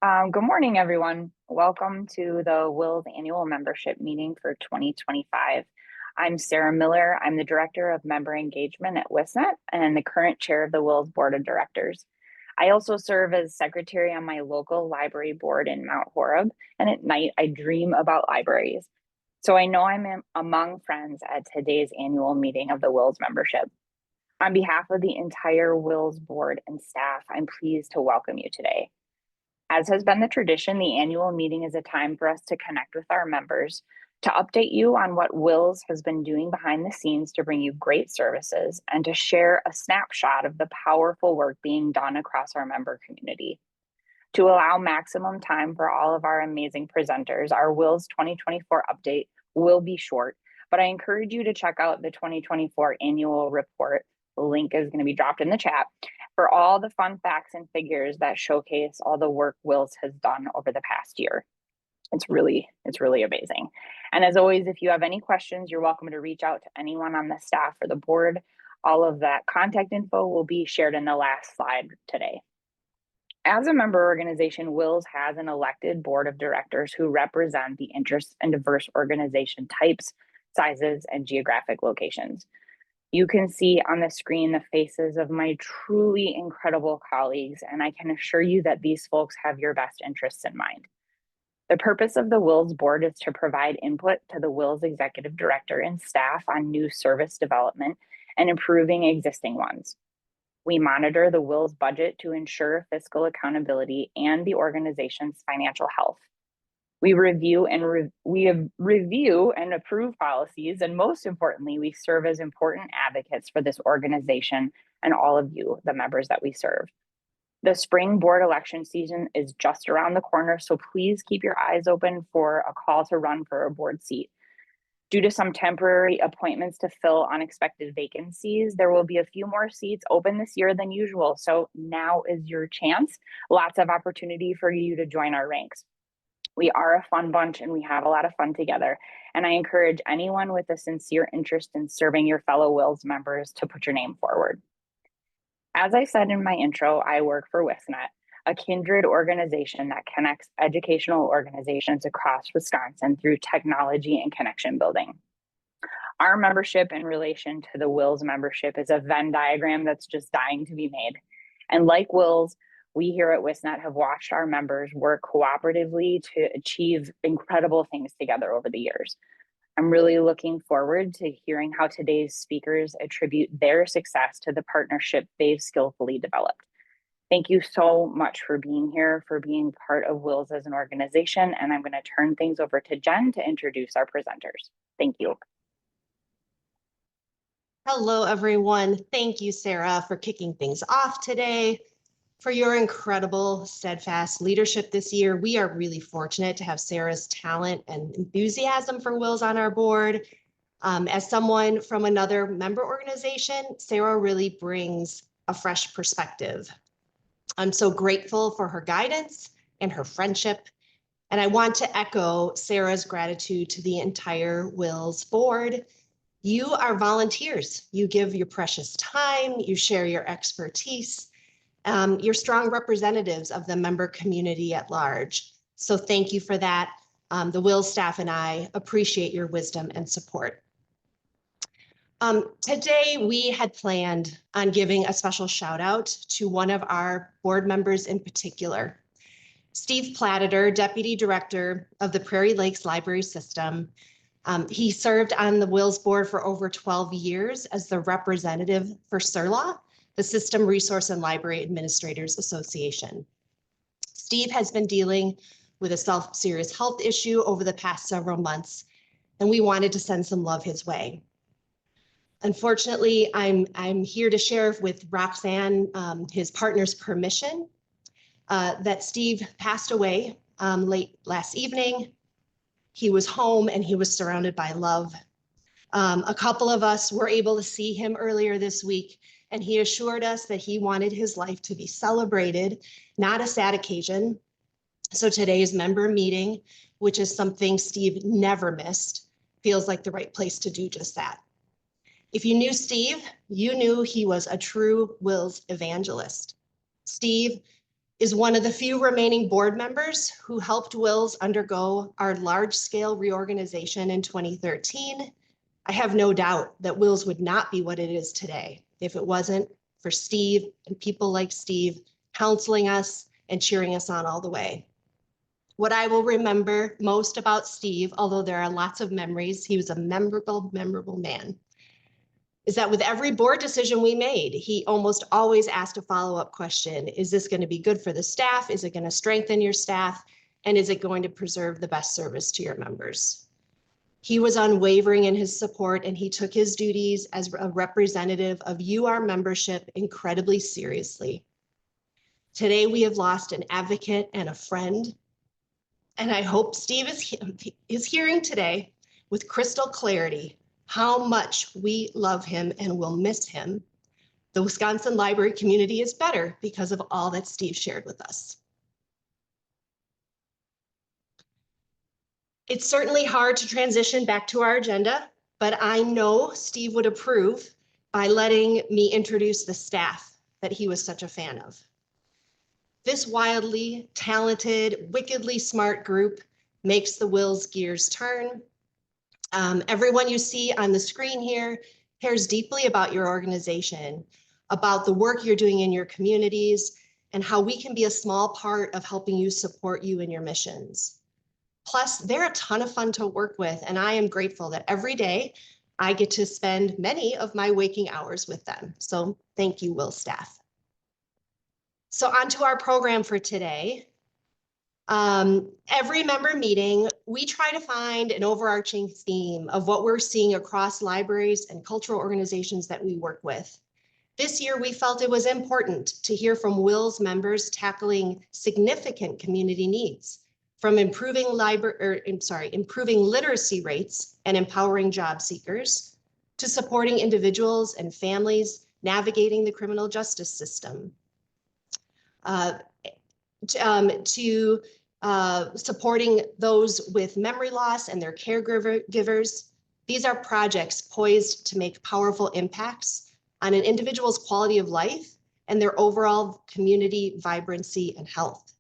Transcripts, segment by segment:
Good morning, everyone. Welcome to the WiLS annual membership meeting for 2025. I'm Sarah Miller. I'm the Director of Member Engagement at WISNET and the current chair of the WiLS Board of Directors. I also serve as secretary on my local library board in Mount Horeb, and at night I dream about libraries. So I know I'm among friends at today's annual meeting of the WiLS membership. On behalf of the entire WiLS board and staff, I'm pleased to welcome you today. As has been the tradition, the annual meeting is a time for us to connect with our members, to update you on what WiLS has been doing behind the scenes to bring you great services, and to share a snapshot of the powerful work being done across our member community. To allow maximum time for all of our amazing presenters, our WiLS 2024 update will be short, but I encourage you to check out the 2024 annual report. The link is going to be dropped in the chat for all the fun facts and figures that showcase all the work WiLS has done over the past year. It's really amazing. And as always, if you have any questions, you're welcome to reach out to anyone on the staff or the board. All of that contact info will be shared in the last slide today. As a member organization, WiLS has an elected board of directors who represent the interests and diverse organization types, sizes, and geographic locations. You can see on the screen the faces of my truly incredible colleagues, and I can assure you that these folks have your best interests in mind. The purpose of the WiLS board is to provide input to the WiLS executive director and staff on new service development and improving existing ones. We monitor the WiLS budget to ensure fiscal accountability and the organization's financial health. We review and approve policies, and most importantly, we serve as important advocates for this organization and all of you, the members that we serve. The spring board election season is just around the corner, so please keep your eyes open for a call to run for a board seat. Due to some temporary appointments to fill unexpected vacancies, there will be a few more seats open this year than usual, so now is your chance. Lots of opportunity for you to join our ranks. We are a fun bunch and we have a lot of fun together. And I encourage anyone with a sincere interest in serving your fellow WiLS members to put your name forward. As I said in my intro, I work for WISNET, a kindred organization that connects educational organizations across Wisconsin through technology and connection building. Our membership in relation to the WiLS membership is a Venn diagram that's just dying to be made. And like WiLS, we here at WISNET have watched our members work cooperatively to achieve incredible things together over the years. I'm really looking forward to hearing how today's speakers attribute their success to the partnership they've skillfully developed. Thank you so much for being here, for being part of WiLS as an organization, and I'm going to turn things over to Jen to introduce our presenters. Thank you. Hello, everyone. Thank you, Sarah, for kicking things off today. For your incredible, steadfast leadership this year. We are really fortunate to have Sarah's talent and enthusiasm for WiLS on our board. As someone from another member organization, Sarah really brings a fresh perspective. I'm so grateful for her guidance and her friendship. And I want to echo Sarah's gratitude to the entire WiLS board. You are volunteers. You give your precious time, you share your expertise. You're strong representatives of the member community at large. So thank you for that. The WiLS staff and I appreciate your wisdom and support. Today, we had planned on giving a special shout out to one of our board members in particular, Steve Plattiter, Deputy Director of the Prairie Lakes Library System. He served on the WiLS board for over 12 years as the representative for SERLA, the System Resource and Library Administrators Association. Steve has been dealing with a serious health issue over the past several months, and we wanted to send some love his way. Unfortunately, I'm here to share with Roxanne, his partner's permission, that Steve passed away late last evening. He was home and he was surrounded by love. A couple of us were able to see him earlier this week, and he assured us that he wanted his life to be celebrated, not a sad occasion. So today's member meeting, which is something Steve never missed, feels like the right place to do just that. If you knew Steve, you knew he was a true WiLS evangelist. Steve is one of the few remaining board members who helped WiLS undergo our large-scale reorganization in 2013. I have no doubt that WiLS would not be what it is today if it wasn't for Steve and people like Steve counseling us and cheering us on all the way. What I will remember most about Steve, although there are lots of memories, he was a memorable man, is that with every board decision we made, he almost always asked a follow-up question. Is this going to be good for the staff? Is it going to strengthen your staff? And is it going to preserve the best service to your members? He was unwavering in his support, and he took his duties as a representative of you, our membership, incredibly seriously. Today, we have lost an advocate and a friend, and I hope Steve is hearing today with crystal clarity how much we love him and will miss him. The Wisconsin library community is better because of all that Steve shared with us. It's certainly hard to transition back to our agenda, but I know Steve would approve by letting me introduce the staff that he was such a fan of. This wildly talented, wickedly smart group makes the WiLS gears turn. Everyone you see on the screen here cares deeply about your organization, about the work you're doing in your communities, and how we can be a small part of helping you support you in your missions. Plus, they're a ton of fun to work with, and I am grateful that every day I get to spend many of my waking hours with them. So thank you, WiLS staff. So on to our program for today. Every member meeting, we try to find an overarching theme of what we're seeing across libraries and cultural organizations that we work with. This year, we felt it was important to hear from WiLS members tackling significant community needs, from improving literacy rates and empowering job seekers, to supporting individuals and families navigating the criminal justice system, to supporting those with memory loss and their caregivers. These are projects poised to make powerful impacts on an individual's quality of life and their overall community vibrancy and health.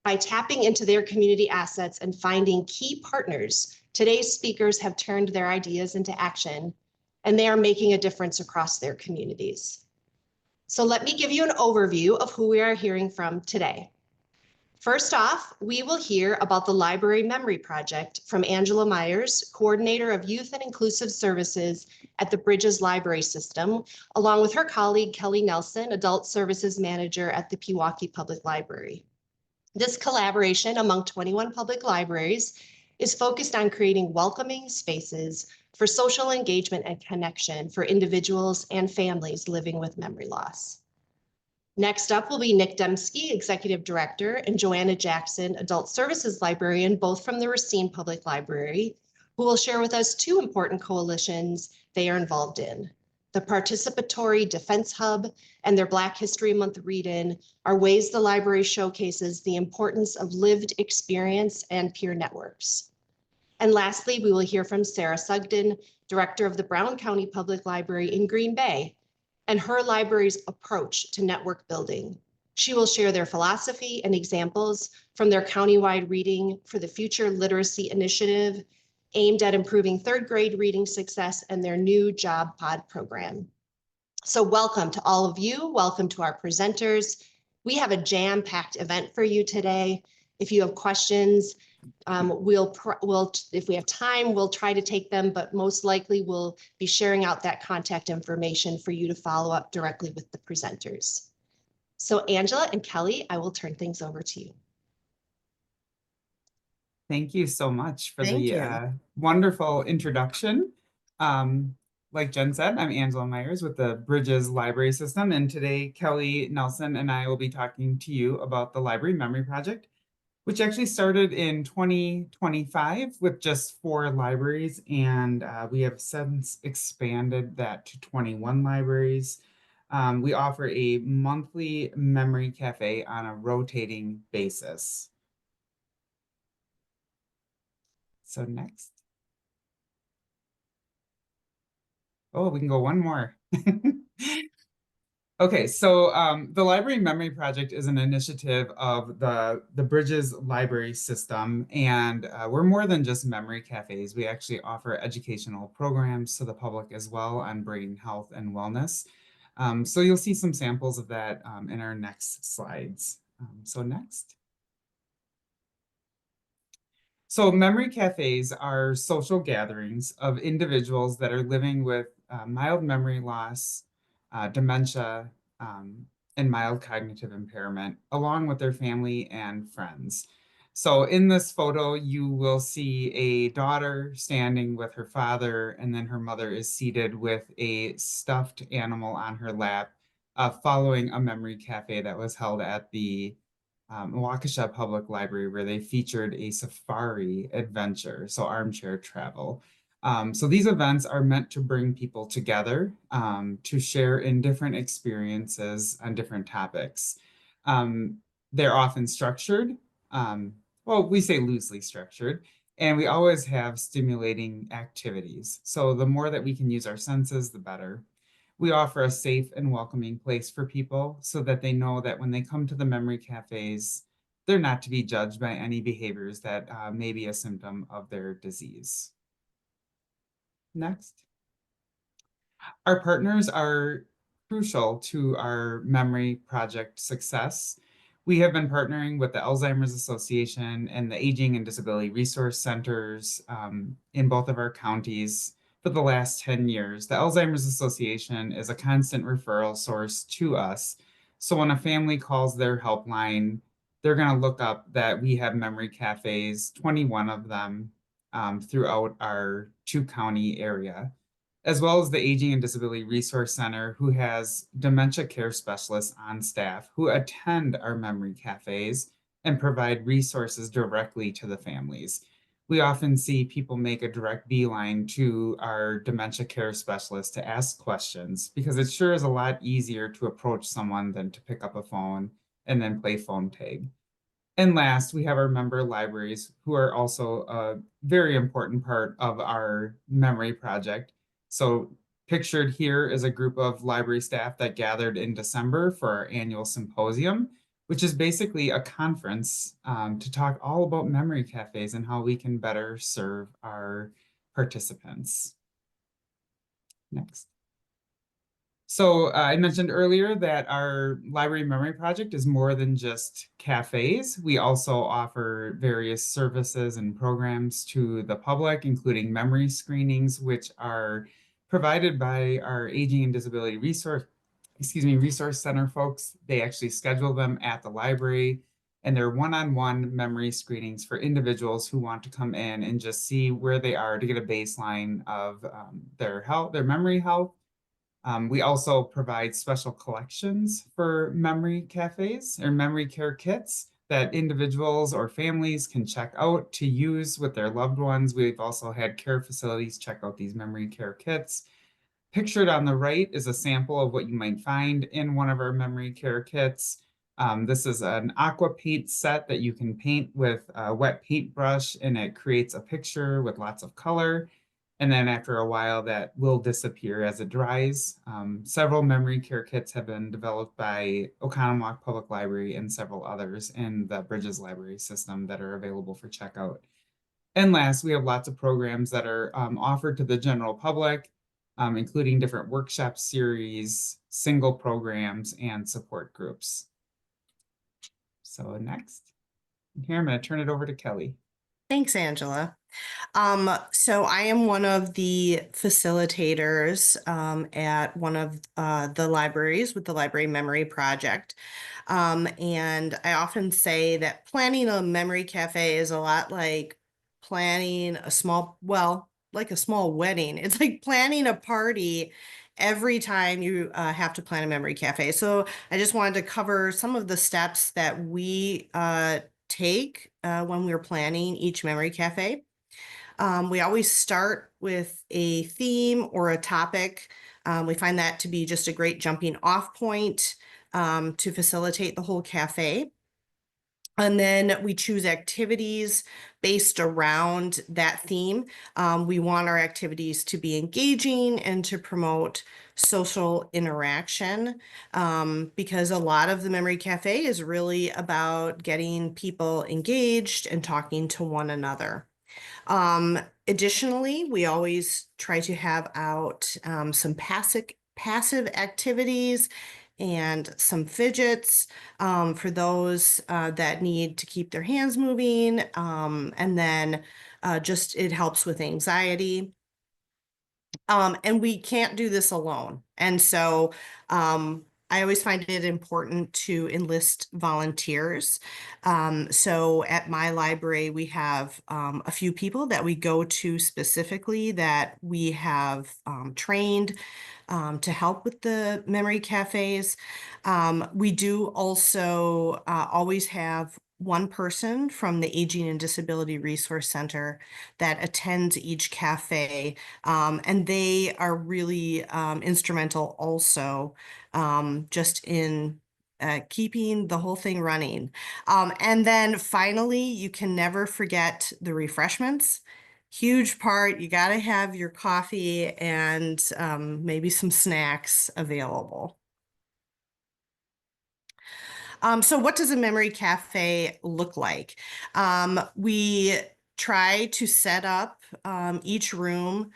By tapping into their community assets and finding key partners, today's speakers have turned their ideas into action, and they are making a difference across their communities. So let me give you an overview of who we are hearing from today. First off, we will hear about the Library Memory Project from Angela Myers, Coordinator of Youth and Inclusive Services at the Bridges Library System, along with her colleague, Kelly Nelson, Adult Services Manager at the Pewaukee Public Library. This collaboration among 21 public libraries is focused on creating welcoming spaces for social engagement and connection for individuals and families living with memory loss. Next up will be Nick Dembski, Executive Director, and Joanna Jackson, Adult Services Librarian, both from the Racine Public Library, who will share with us two important coalitions they are involved in. The Participatory Defense Hub and their Black History Month read-in are ways the library showcases the importance of lived experience and peer networks. And lastly, we will hear from Sarah Sugden, Director of the Brown County Public Library in Green Bay, and her library's approach to network building. She will share their philosophy and examples from their countywide Reading for the Future Literacy Initiative, aimed at improving third grade reading success, and their new Job Pod program. So welcome to all of you. Welcome to our presenters. We have a jam-packed event for you today. If you have questions, if we have time, we'll try to take them, but most likely we'll be sharing out that contact information for you to follow up directly with the presenters. So Angela and Kelly, I will turn things over to you. Thank you so much for the wonderful introduction. Like Jen said, I'm Angela Myers with the Bridges Library System, and today Kelly Nelson and I will be talking to you about the Library Memory Project, which actually started in 2025 with just 4 libraries, and we have since expanded that to 21 libraries. We offer a monthly memory cafe on a rotating basis. So next. Oh, we can go one more. Okay, so the Library Memory Project is an initiative of the Bridges Library System, and we're more than just memory cafes. We actually offer educational programs to the public as well on brain health and wellness. So you'll see some samples of that in our next slides. So next. So memory cafes are social gatherings of individuals that are living with mild memory loss, dementia, um, and mild cognitive impairment, along with their family and friends. So in this photo, you will see a daughter standing with her father, and then her mother is seated with a stuffed animal on her lap, following a memory cafe that was held at the Waukesha Public Library, where they featured a safari adventure, so armchair travel. So these events are meant to bring people together to share in different experiences on different topics. They're often structured, well, we say loosely structured, and we always have stimulating activities. So the more that we can use our senses, the better. We offer a safe and welcoming place for people so that they know that when they come to the memory cafes, they're not to be judged by any behaviors that may be a symptom of their disease. Next. Our partners are crucial to our memory project success. We have been partnering with the Alzheimer's Association and the Aging and Disability Resource Centers in both of our counties for the last 10 years. The Alzheimer's Association is a constant referral source to us. So when a family calls their helpline, they're going to look up that we have memory cafes, 21 of them throughout our 2-county area, as well as the Aging and Disability Resource Center, who has dementia care specialists on staff who attend our memory cafes and provide resources directly to the families. We often see people make a direct beeline to our dementia care specialist to ask questions because it sure is a lot easier to approach someone than to pick up a phone and then play phone tag. And last, we have our member libraries, who are also a very important part of our memory project. So pictured here is a group of library staff that gathered in December for our annual symposium, which is basically a conference to talk all about memory cafes and how we can better serve our participants. Next. So I mentioned earlier that our library memory project is more than just cafes. We also offer various services and programs to the public, including memory screenings, which are provided by our Aging and Disability Resource Center folks. They actually schedule them at the library, and they're one-on-one memory screenings for individuals who want to come in and just see where they are to get a baseline of their health, their memory health. We also provide special collections for memory cafes or memory care kits that individuals or families can check out to use with their loved ones. We've also had care facilities check out these memory care kits. Pictured on the right is a sample of what you might find in one of our memory care kits. This is an aqua paint set that you can paint with a wet paintbrush, and it creates a picture with lots of color. And then after a while, that will disappear as it dries. Several memory care kits have been developed by Oconomowoc Public Library and several others in the Bridges Library System that are available for checkout. And last, we have lots of programs that are offered to the general public, including different workshop series, single programs, and support groups. So next, here I'm going to turn it over to Kelly. Thanks, Angela. So I am one of the facilitators at one of the libraries with the Library Memory Project. And I often say that planning a memory cafe is a lot like planning a small, well, like a small wedding. It's like planning a party every time you have to plan a memory cafe. So I just wanted to cover some of the steps that we take when we're planning each memory cafe. We always start with a theme or a topic. We find that to be just a great jumping off point to facilitate the whole cafe. And then we choose activities based around that theme. We want our activities to be engaging and to promote social interaction, because a lot of the Memory Cafe is really about getting people engaged and talking to one another. Additionally, we always try to have out some passive activities and some fidgets for those that need to keep their hands moving. And then just it helps with anxiety. And we can't do this alone. And so I always find it important to enlist volunteers. So at my library, we have a few people that we go to specifically that we have trained to help with the memory cafes. We do also always have one person from the Aging and Disability Resource Center that attends each cafe, and they are really instrumental also just in keeping the whole thing running. And then finally, you can never forget the refreshments. Huge part, you got to have your coffee and maybe some snacks available. So what does a memory cafe look like? We try to set up each room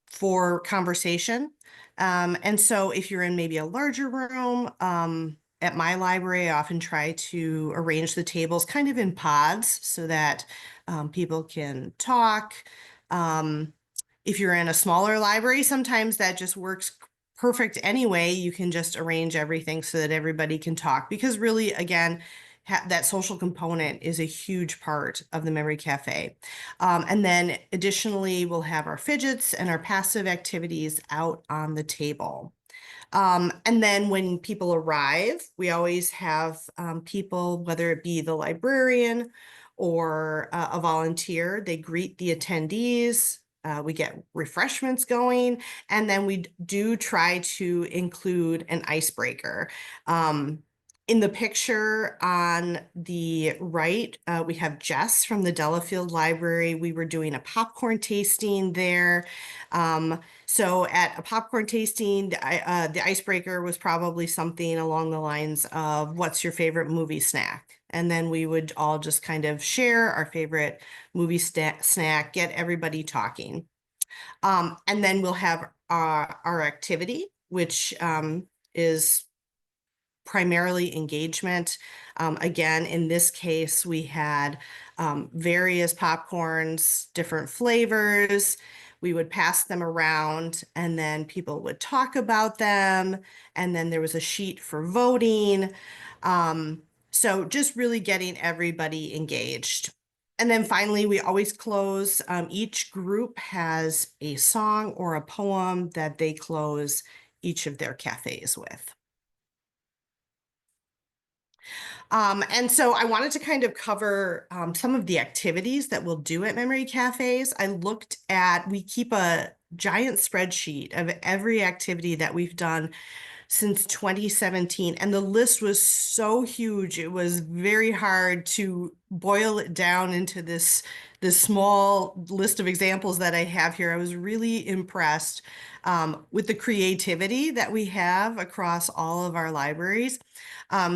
for conversation. And so if you're in maybe a larger room, at my library, I often try to arrange the tables kind of in pods so that people can talk. If you're in a smaller library, sometimes that just works perfect anyway. You can just arrange everything so that everybody can talk, because really, again, that social component is a huge part of the Memory Cafe. And then additionally, we'll have our fidgets and our passive activities out on the table. And then when people arrive, we always have people, whether it be the librarian or a volunteer, they greet the attendees. We get refreshments going, and then we do try to include an icebreaker. In the picture on the right, we have Jess from the Delafield Library. We were doing a popcorn tasting there. So at a popcorn tasting, the icebreaker was probably something along the lines of, what's your favorite movie snack? And then we would all just kind of share our favorite movie snack, get everybody talking. And then we'll have our activity, which is primarily engagement. Again, in this case, we had various popcorns, different flavors. We would pass them around, and then people would talk about them. And then there was a sheet for voting. So just really getting everybody engaged. And then finally, we always close. Each group has a song or a poem that they close each of their cafes with. And so I wanted to kind of cover some of the activities that we'll do at memory cafes. We keep a giant spreadsheet of every activity that we've done since 2017, and the list was so huge. It was very hard to boil it down into this small list of examples that I have here. I was really impressed with the creativity that we have across all of our libraries.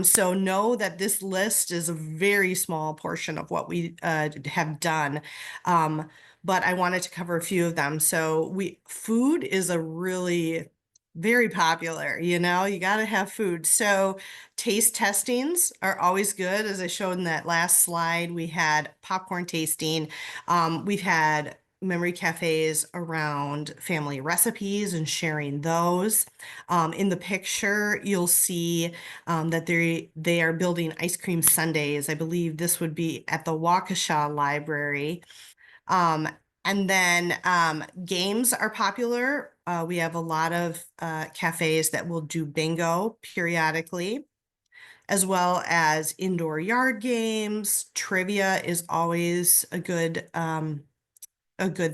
So know that this list is a very small portion of what we have done. But I wanted to cover a few of them. So food is a really very popular, you got to have food. So taste testings are always good. As I showed in that last slide, we had popcorn tasting. We've had memory cafes around family recipes and sharing those. In the picture, you'll see that they are building ice cream sundaes. I believe this would be at the Waukesha Library. And then games are popular. We have a lot of cafes that will do bingo periodically, as well as indoor yard games. Trivia is always a good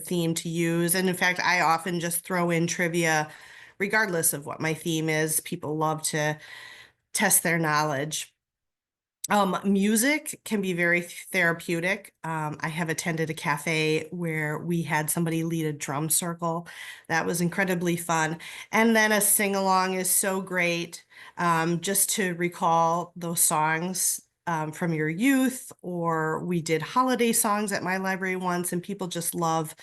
theme to use. And in fact, I often just throw in trivia regardless of what my theme is. People love to test their knowledge. Music can be very therapeutic. I have attended a cafe where we had somebody lead a drum circle. That was incredibly fun. And then a sing-along is so great, just to recall those songs from your youth, or we did holiday songs at my library once, and people just love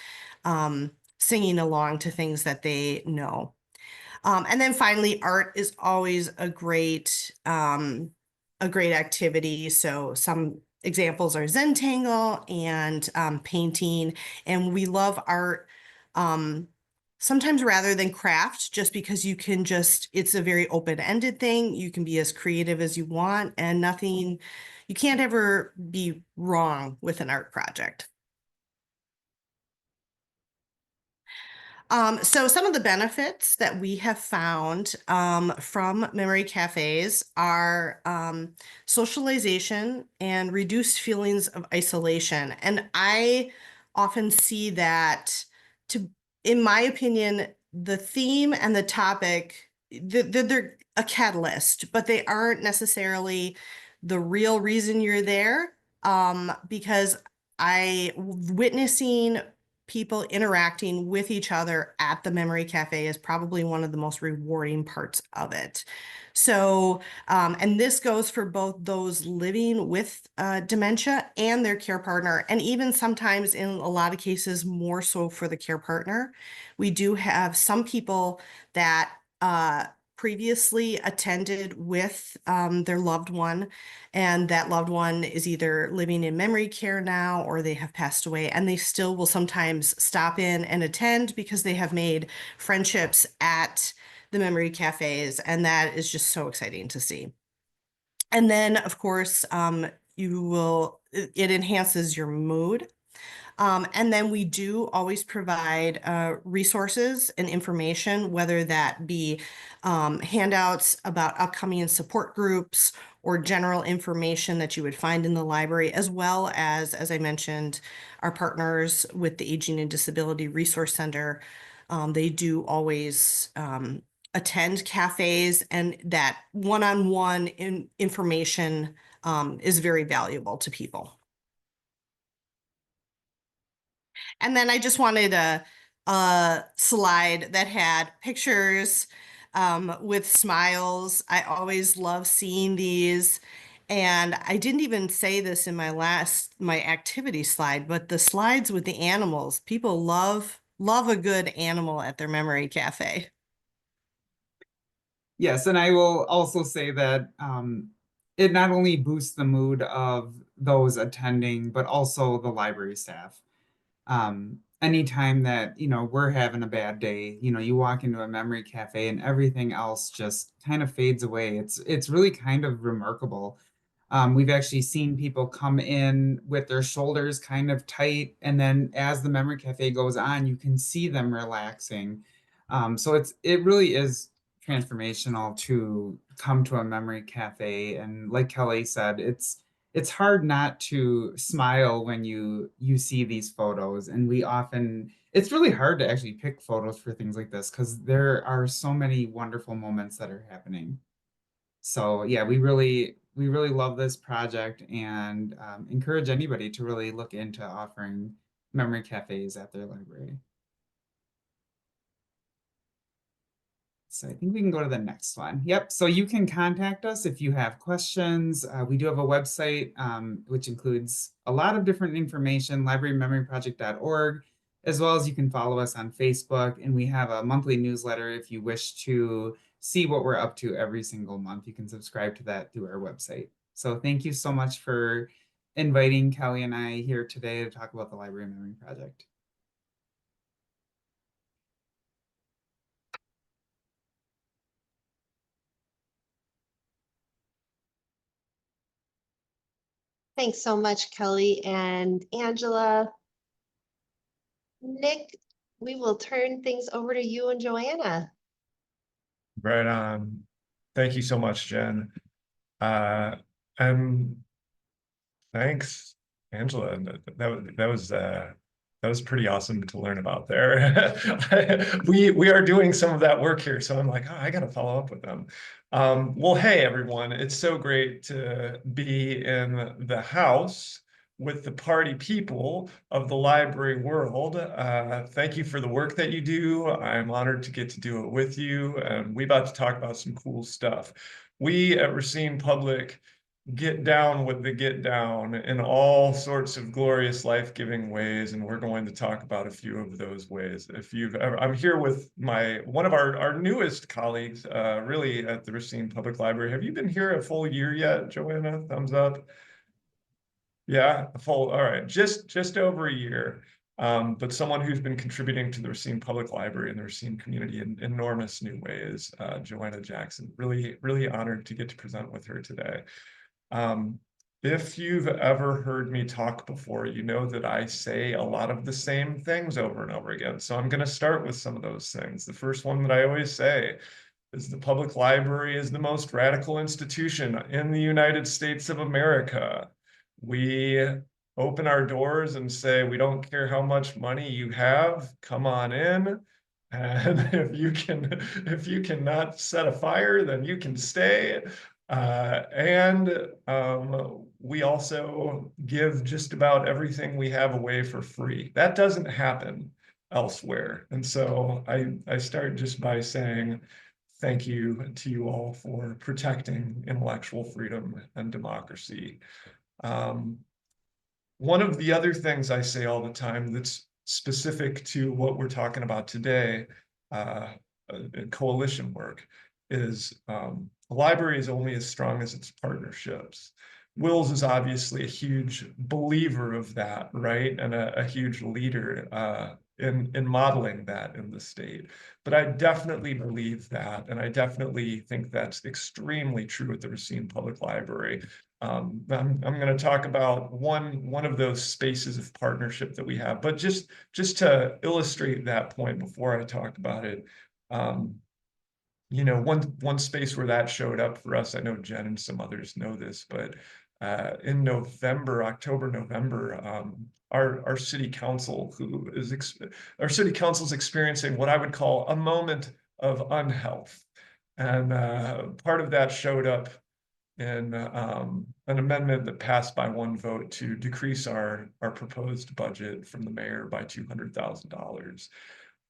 singing along to things that they know. And then finally, art is always a great activity. So some examples are Zentangle and painting, and we love art. Sometimes rather than craft, just because you can it's a very open-ended thing. You can be as creative as you want, and you can't ever be wrong with an art project. So some of the benefits that we have found from memory cafes are socialization and reduced feelings of isolation. And I often see that, in my opinion, the theme and the topic, they're a catalyst, but they aren't necessarily the real reason you're there. Because witnessing people interacting with each other at the memory cafe is probably one of the most rewarding parts of it. So, and this goes for both those living with dementia and their care partner, and even sometimes in a lot of cases, more so for the care partner. We do have some people that previously attended with their loved one, and that loved one is either living in memory care now or they have passed away, and they still will sometimes stop in and attend because they have made friendships at the memory cafes, and that is just so exciting to see. And then, of course, it enhances your mood. And then we do always provide resources and information, whether that be handouts about upcoming support groups or general information that you would find in the library, as well as I mentioned, our partners with the Aging and Disability Resource Center. They do always attend cafes, and that one-on-one information is very valuable to people. And then I just wanted a slide that had pictures with smiles. I always love seeing these. And I didn't even say this in my activity slide, but the slides with the animals, people love a good animal at their memory cafe. Yes, and I will also say that it not only boosts the mood of those attending, but also the library staff. Anytime that, we're having a bad day, you walk into a memory cafe and everything else just kind of fades away. It's really kind of remarkable. We've actually seen people come in with their shoulders kind of tight, and then as the memory cafe goes on, you can see them relaxing. So it really is transformational to come to a memory cafe, and like Kelly said, it's hard not to smile when you see these photos, and it's really hard to actually pick photos for things like this because there are so many wonderful moments that are happening. So yeah, we really love this project, and encourage anybody to really look into offering memory cafes at their library. So I think we can go to the next one. Yep. So you can contact us if you have questions. We do have a website, which includes a lot of different information, librarymemoryproject.org, as well as you can follow us on Facebook. And we have a monthly newsletter if you wish to see what we're up to every single month. You can subscribe to that through our website. So thank you so much for inviting Kelly and I here today to talk about the Library Memory Project. Thanks so much, Kelly and Angela. Nick, we will turn things over to you and Joanna. Right on. Thank you so much, Jen. And thanks, Angela. That was That was pretty awesome to learn about there. We are doing some of that work here, so I'm like, oh, I got to follow up with them. Well, hey everyone, it's so great to be in the house with the party people of the library world. Thank you for the work that you do. I'm honored to get to do it with you, and we about to talk about some cool stuff. We at Racine Public get down with the get down in all sorts of glorious life-giving ways, and we're going to talk about a few of those ways. If you've ever, I'm here with one of our newest colleagues, really at the Racine Public Library. Have you been here a full year yet, Joanna? Thumbs up. Yeah, all right, just over a year. But someone who's been contributing to the Racine Public Library and the Racine community in enormous new ways, Joanna Jackson. Really honored to get to present with her today. If you've ever heard me talk before, you know that I say a lot of the same things over and over again. So I'm going to start with some of those things. The first one that I always say is the public library is the most radical institution in the United States of America. We open our doors and say, we don't care how much money you have, come on in. And if you cannot set a fire, then you can stay. We also give just about everything we have away for free. That doesn't happen elsewhere. And so I start just by saying thank you to you all for protecting intellectual freedom and democracy. One of the other things I say all the time that's specific to what we're talking about today, coalition work, is a library is only as strong as its partnerships. WiLS is obviously a huge believer of that, right? And a huge leader in modeling that in the state. But I definitely believe that, and I definitely think that's extremely true at the Racine Public Library. I'm going to talk about one of those spaces of partnership that we have, but just to illustrate that point before I talk about it, you know, one space where that showed up for us, I know Jen and some others know this, but in October, November, our city council our city council is experiencing what I would call a moment of unhealth. And part of that showed up in an amendment that passed by one vote to decrease our proposed budget from the mayor by $200,000.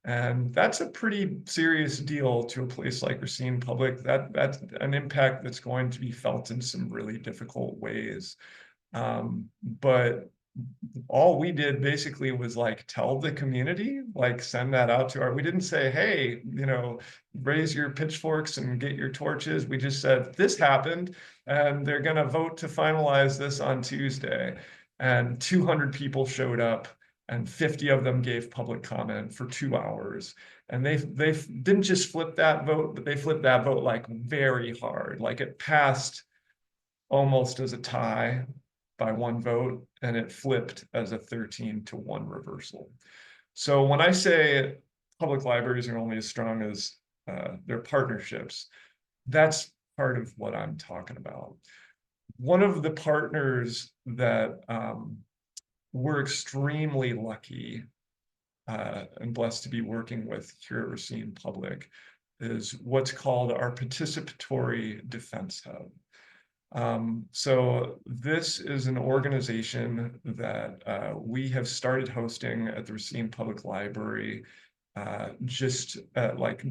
And that's a pretty serious deal to a place like Racine Public. That's an impact that's going to be felt in some really difficult ways. But all we did basically was like tell the community, like send that out to we didn't say, hey, you know, raise your pitchforks and get your torches. We just said this happened and they're going to vote to finalize this on Tuesday. And 200 people showed up and 50 of them gave public comment for 2 hours. And they didn't just flip that vote, but they flipped that vote like very hard. Like it passed almost as a tie by one vote, and it flipped as a 13-1 reversal. So when I say public libraries are only as strong as their partnerships, that's part of what I'm talking about. One of the partners that we're extremely lucky and blessed to be working with here at Racine Public is what's called our Participatory Defense Hub. So this is an organization that we have started hosting at the Racine Public Library just like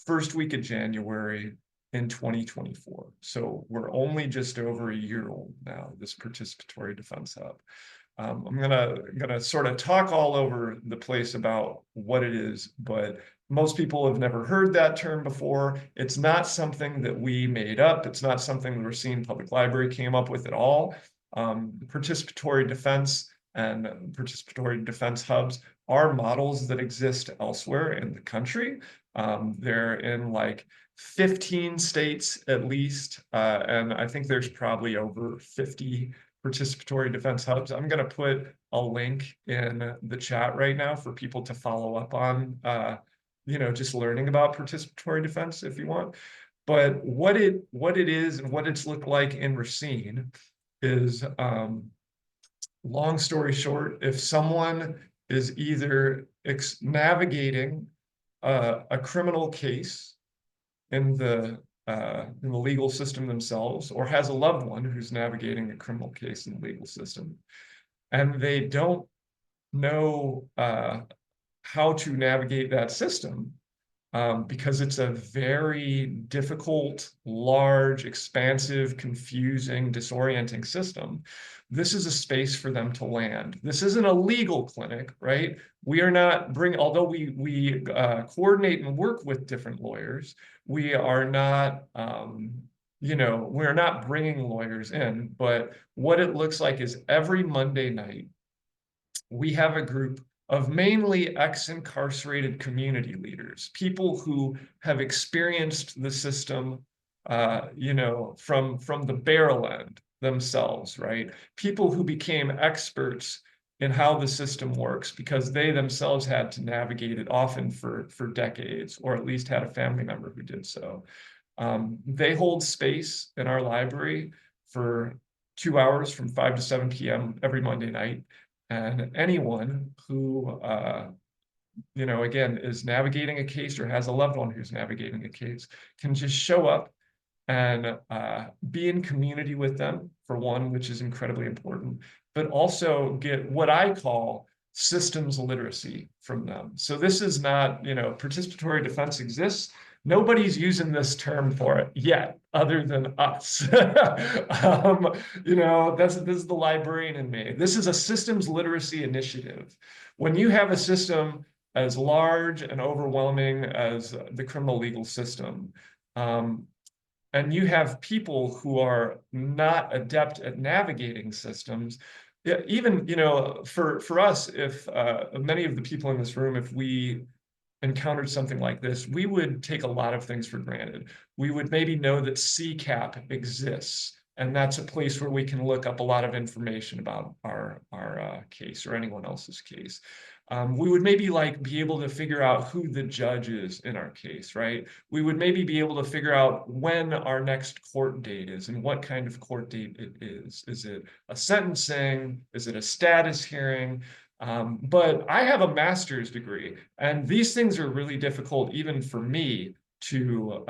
first week of January in 2024. So we're only just over a year old now, this Participatory Defense Hub. I'm gonna sort of talk all over the place about what it is, but most people have never heard that term before. It's not something that we made up. It's not something the Racine Public Library came up with at all. Participatory defense and participatory defense hubs are models that exist elsewhere in the country. They're in like 15 states at least, and I think there's probably over 50 participatory defense hubs. I'm going to put a link in the chat right now for people to follow up on, you know, just learning about participatory defense if you want. But what it is and what it's looked like in Racine is, long story short, if someone is either navigating a criminal case in the legal system themselves, or has a loved one who's navigating a criminal case in the legal system, and they don't know how to navigate that system, because it's a very difficult, large, expansive, confusing, disorienting system. This is a space for them to land. This isn't a legal clinic, right? We are not although we coordinate and work with different lawyers, we are not, we're not bringing lawyers in, but what it looks like is every Monday night, we have a group of mainly ex-incarcerated community leaders, people who have experienced the system, from the barrel end themselves, right? People who became experts in how the system works because they themselves had to navigate it often for decades, or at least had a family member who did so. They hold space in our library for 2 hours from 5 to 7 p.m. every Monday night. And anyone who, again, is navigating a case or has a loved one who's navigating a case can just show up and be in community with them, for one, which is incredibly important, but also get what I call systems literacy from them. So this is not, participatory defense exists. Nobody's using this term for it yet, other than us. This is the librarian in me. This is a systems literacy initiative. When you have a system as large and overwhelming as the criminal legal system, and you have people who are not adept at navigating systems, even, for us, if many of the people in this room, if we encountered something like this, we would take a lot of things for granted. We would maybe know that CCAP exists, and that's a place where we can look up a lot of information about our case or anyone else's case. We would maybe be able to figure out who the judge is in our case, right? We would maybe be able to figure out when our next court date is and what kind of court date it is. Is it a sentencing? Is it a status hearing? But I have a master's degree, and these things are really difficult even for me to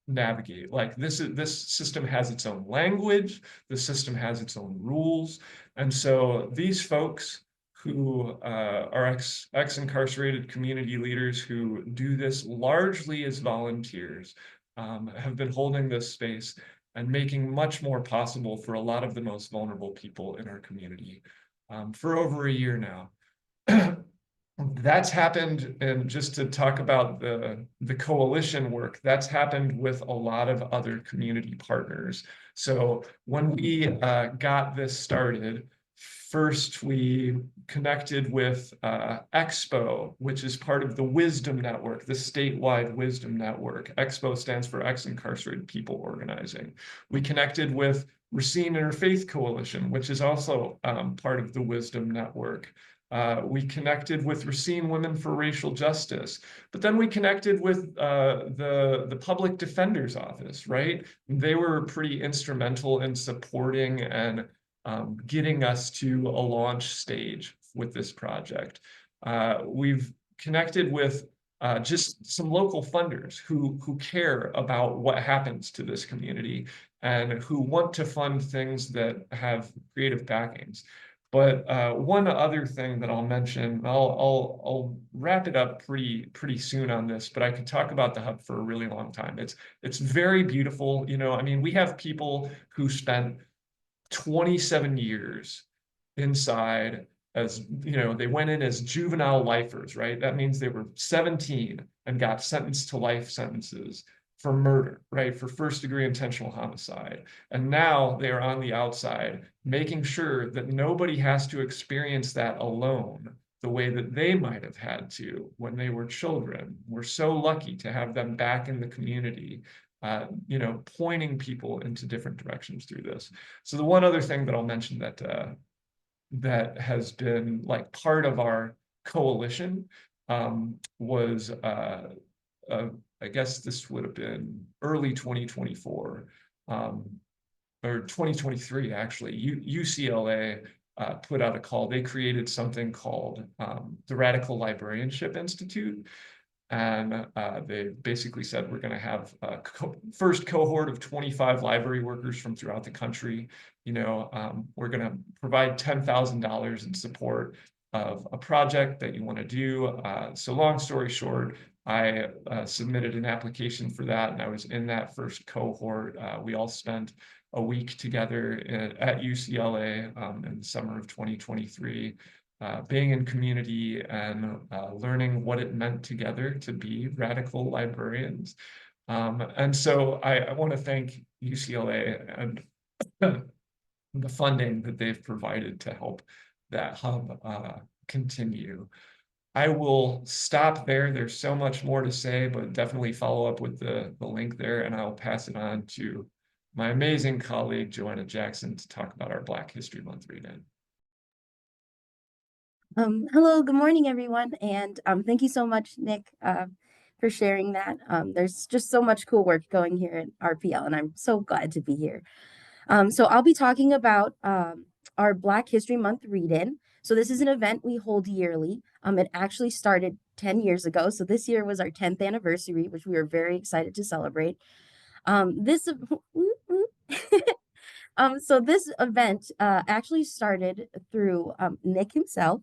navigate. This system has its own language, the system has its own rules, and so these folks who are ex-incarcerated community leaders who do this largely as volunteers have been holding this space and making much more possible for a lot of the most vulnerable people in our community for over a year now. That's happened, and just to talk about the coalition work, that's happened with a lot of other community partners. So when we got this started, first we connected with Expo, which is part of the Wisdom Network, the statewide Wisdom Network. Expo stands for Ex-Incarcerated People Organizing. We connected with Racine Interfaith Coalition, which is also part of the Wisdom Network. We connected with Racine Women for Racial Justice, but then we connected with the Public Defender's Office, right? They were pretty instrumental in supporting and getting us to a launch stage with this project. We've connected with just some local funders who care about what happens to this community and who want to fund things that have creative backings. But one other thing that I'll mention, I'll wrap it up pretty soon on this, but I could talk about the hub for a really long time. It's very beautiful. We have people who spent 27 years inside as, they went in as juvenile lifers, right? That means they were 17 and got sentenced to life sentences for murder, right? For first-degree intentional homicide. And now they are on the outside, making sure that nobody has to experience that alone the way that they might have had to when they were children. We're so lucky to have them back in the community, pointing people into different directions through this. So the one other thing that I'll mention that has been part of our coalition was I guess this would have been early 2024 or 2023 actually. UCLA put out a call. They created something called the Radical Librarianship Institute. And they basically said, we're going to have a first cohort of 25 library workers from throughout the country. We're going to provide $10,000 in support of a project that you want to do. So long story short, I submitted an application for that, and I was in that first cohort. We all spent a week together at UCLA in the summer of 2023. Being in community and learning what it meant together to be radical librarians. And so I want to thank UCLA and the funding that they've provided to help that hub continue. I will stop there. There's so much more to say, but definitely follow up with the link there, and I'll pass it on to my amazing colleague, Joanna Jackson, to talk about our Black History Month read-in. Hello, good morning, everyone. And thank you so much, Nick, for sharing that. There's just so much cool work going here at RPL, and I'm so glad to be here. So I'll be talking about our Black History Month read-in. So this is an event we hold yearly. It actually started 10 years ago. So this year was our 10th anniversary, which we are very excited to celebrate. So this event actually started through Nick himself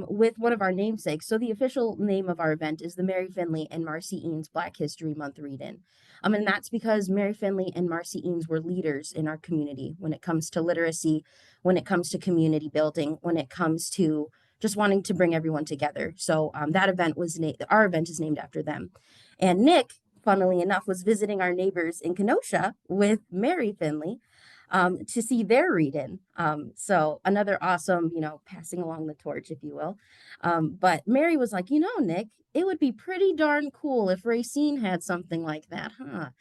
with one of our namesakes. So the official name of our event is the Mary Finley and Marcy Eanes Black History Month read-in. And that's because Mary Finley and Marcy Eanes were leaders in our community when it comes to literacy, when it comes to community building, when it comes to just wanting to bring everyone together. So that event was our event is named after them. And Nick, funnily enough, was visiting our neighbors in Kenosha with Mary Finley to see their read-in. So another awesome, passing along the torch, if you will. But Mary was like, Nick, it would be pretty darn cool if Racine had something like that, huh?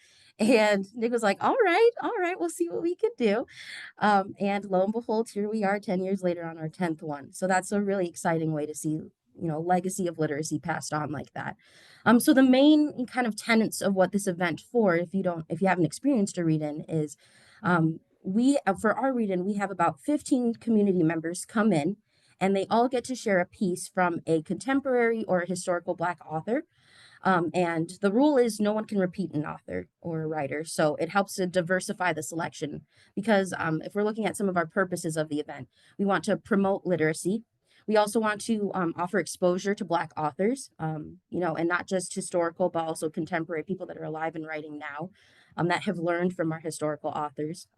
And Nick was like, all right, we'll see what we could do. And lo and behold, here we are 10 years later on our 10th one. So that's a really exciting way to see, legacy of literacy passed on like that. So the main kind of tenets of what this event for, if you haven't experienced a read-in, is for our read-in, we have about 15 community members come in, and they all get to share a piece from a contemporary or a historical Black author. And the rule is no one can repeat an author or a writer. So it helps to diversify the selection because if we're looking at some of our purposes of the event, we want to promote literacy. We also want to offer exposure to Black authors, and not just historical, but also contemporary people that are alive and writing now that have learned from our historical authors.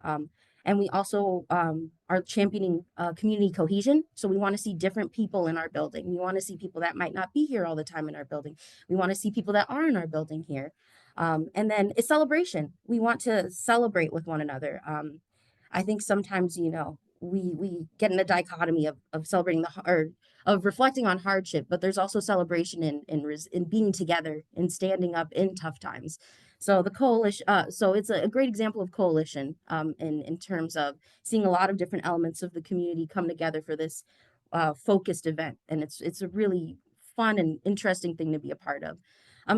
And we also are championing community cohesion. So we want to see different people in our building. We want to see people that might not be here all the time in our building. We want to see people that are in our building here. And then it's celebration. We want to celebrate with one another. I think sometimes, we get in a dichotomy of celebrating of reflecting on hardship, but there's also celebration in being together and standing up in tough times. So the coalition, so it's a great example of coalition in terms of seeing a lot of different elements of the community come together for this focused event. And it's a really fun and interesting thing to be a part of.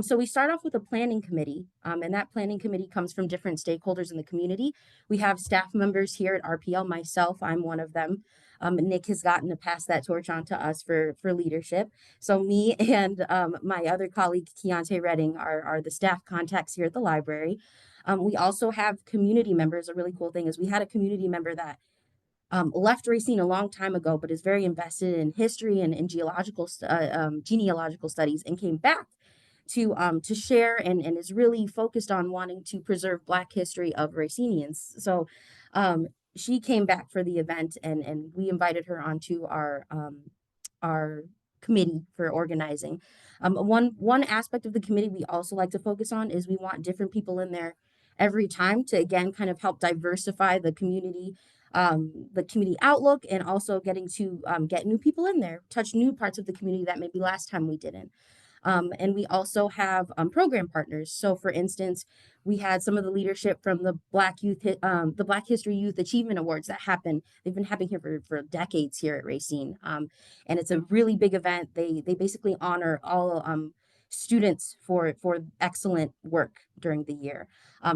So we start off with a planning committee, and that planning committee comes from different stakeholders in the community. We have staff members here at RPL. Myself, I'm one of them. Nick has gotten to pass that torch on to us for leadership. So me and my other colleague, Keontae Redding, are the staff contacts here at the library. We also have community members. A really cool thing is we had a community member that left Racine a long time ago, but is very invested in history and in genealogical studies, and came back to share and is really focused on wanting to preserve Black history of Racinians. So she came back for the event, and we invited her onto our committee for organizing. One aspect of the committee we also like to focus on is we want different people in there every time to, again, kind of help diversify the community outlook, and also getting to get new people in there, touch new parts of the community that maybe last time we didn't. And we also have program partners. So for instance, we had some of the leadership from the Black History Youth Achievement Awards that happen. They've been happening here for decades here at Racine. And it's a really big event. They basically honor all students for excellent work during the year.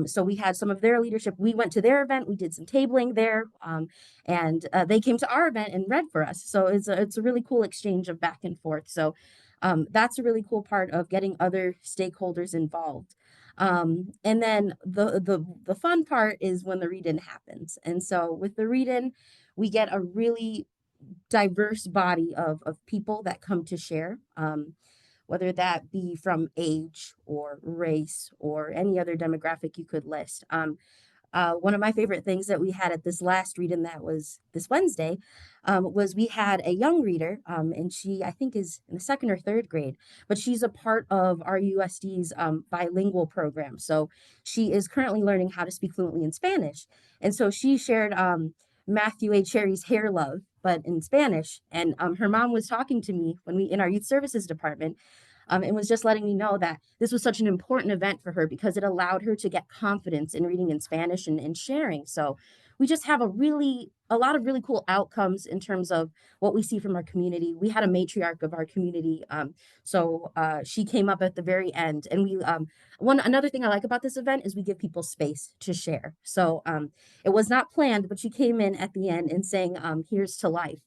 So we had some of their leadership. We went to their event, we did some tabling there, and they came to our event and read for us. So it's a really cool exchange of back and forth. So that's a really cool part of getting other stakeholders involved. And then the fun part is when the read-in happens. And so with the read-in, we get a really diverse body of people that come to share, whether that be from age or race or any other demographic you could list. One of my favorite things that we had at this last read-in that was this Wednesday was we had a young reader, and she, I think, is in the 2nd or 3rd grade, but she's a part of our USD's bilingual program. So she is currently learning how to speak fluently in Spanish. And so she shared Matthew A. Cherry's Hair Love, but in Spanish. And her mom was talking to me when we in our youth services department, and was just letting me know that this was such an important event for her because it allowed her to get confidence in reading in Spanish and sharing. So we just have a lot of really cool outcomes in terms of what we see from our community. We had a matriarch of our community. So she came up at the very end, and we another thing I like about this event is we give people space to share. So it was not planned, but she came in at the end and saying, here's to life.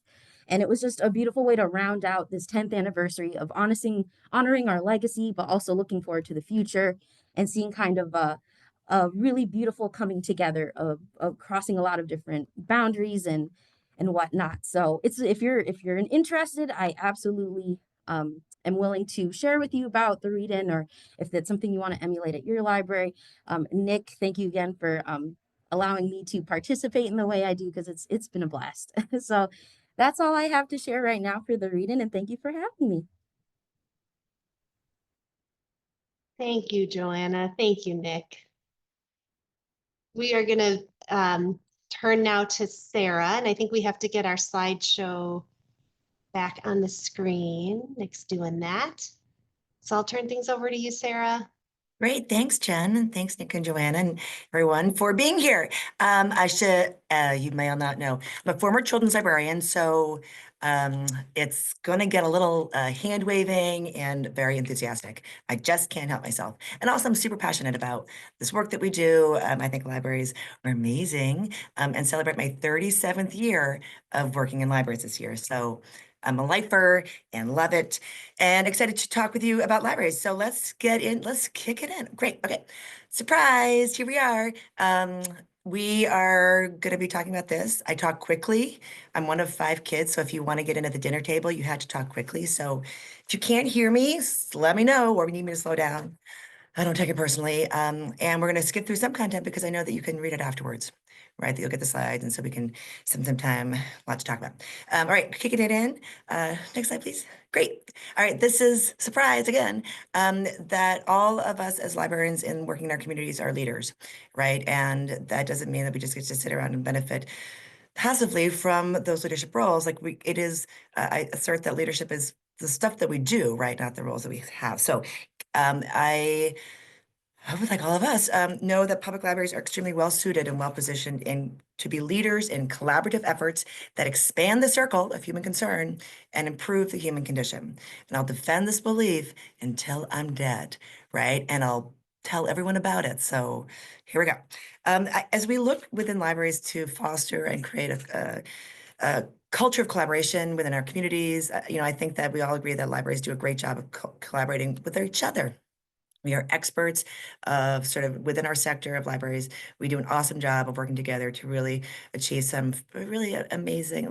And it was just a beautiful way to round out this 10th anniversary of honoring our legacy, but also looking forward to the future and seeing kind of a really beautiful coming together of crossing a lot of different boundaries and whatnot. So it's if you're interested, I absolutely am willing to share with you about the read-in, or if that's something you want to emulate at your library. Nick, thank you again for allowing me to participate in the way I do, because it's been a blast. So that's all I have to share right now for the read-in, and thank you for having me. Thank you, Joanna. Thank you, Nick. We are going to turn now to Sarah, and I think we have to get our slideshow back on the screen. Nick's doing that. So I'll turn things over to you, Sarah. Great. Thanks, Jen. And thanks, Nick and Joanna and everyone for being here. You may all not know, I'm a former children's librarian, so it's going to get a little hand waving and very enthusiastic. I just can't help myself. And also, I'm super passionate about this work that we do. I think libraries are amazing, and celebrate my 37th year of working in libraries this year. So I'm a lifer and love it, and excited to talk with you about libraries. So let's get in, let's kick it in. Great, okay. Surprise, here we are. We are gonna be talking about this. I talk quickly. I'm one of 5 kids, so if you wanna get in at the dinner table, you had to talk quickly. So if you can't hear me, let me know, or we need me to slow down. I don't take it personally. And we're going to skip through some content because I know that you can read it afterwards, right? That you'll get the slides, and so we can spend some time, lot to talk about. All right, kicking it in. Next slide, please. Great. All right, this is surprise again, that all of us as librarians in working in our communities are leaders, right? And that doesn't mean that we just get to sit around and benefit passively from those leadership roles. Like I assert that leadership is the stuff that we do, right? Not the roles that we have. So I would, like all of us, know that public libraries are extremely well suited and well positioned to be leaders in collaborative efforts that expand the circle of human concern and improve the human condition. And I'll defend this belief until I'm dead, right? And I'll tell everyone about it. So here we go. As we look within libraries to foster and create a culture of collaboration within our communities, I think that we all agree that libraries do a great job of collaborating with each other. We are experts of sort of within our sector of libraries. We do an awesome job of working together to really achieve some really amazing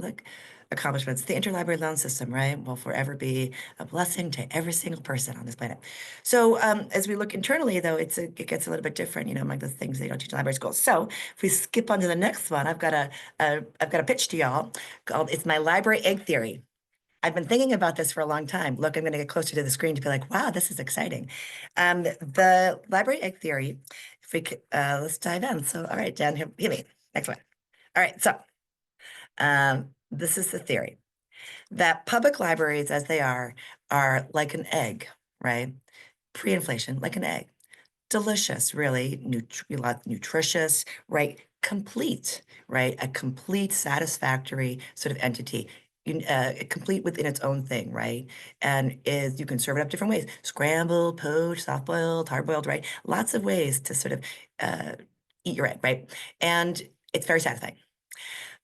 accomplishments. The interlibrary loan system, right, will forever be a blessing to every single person on this planet. So as we look internally, though, it gets a little bit different, among the things they don't teach in library schools. So if we skip on to the next one, I've got a pitch to y'all called "It's My Library Egg Theory." I've been thinking about this for a long time. Look, I'm going to get closer to the screen to be like, wow, this is exciting. The library egg theory, if we could, let's dive in. So, all right, Jen, hit me. Next one. All right, so this is the theory that public libraries, as they are like an egg, right? Pre-inflation, like an egg. Delicious, really, nutritious, right? Complete, right? A complete, satisfactory sort of entity. complete within its own thing, right? And is you can serve it up different ways: scrambled, poached, soft boiled, hard boiled, right? Lots of ways to sort of eat your egg, right? And it's very satisfying.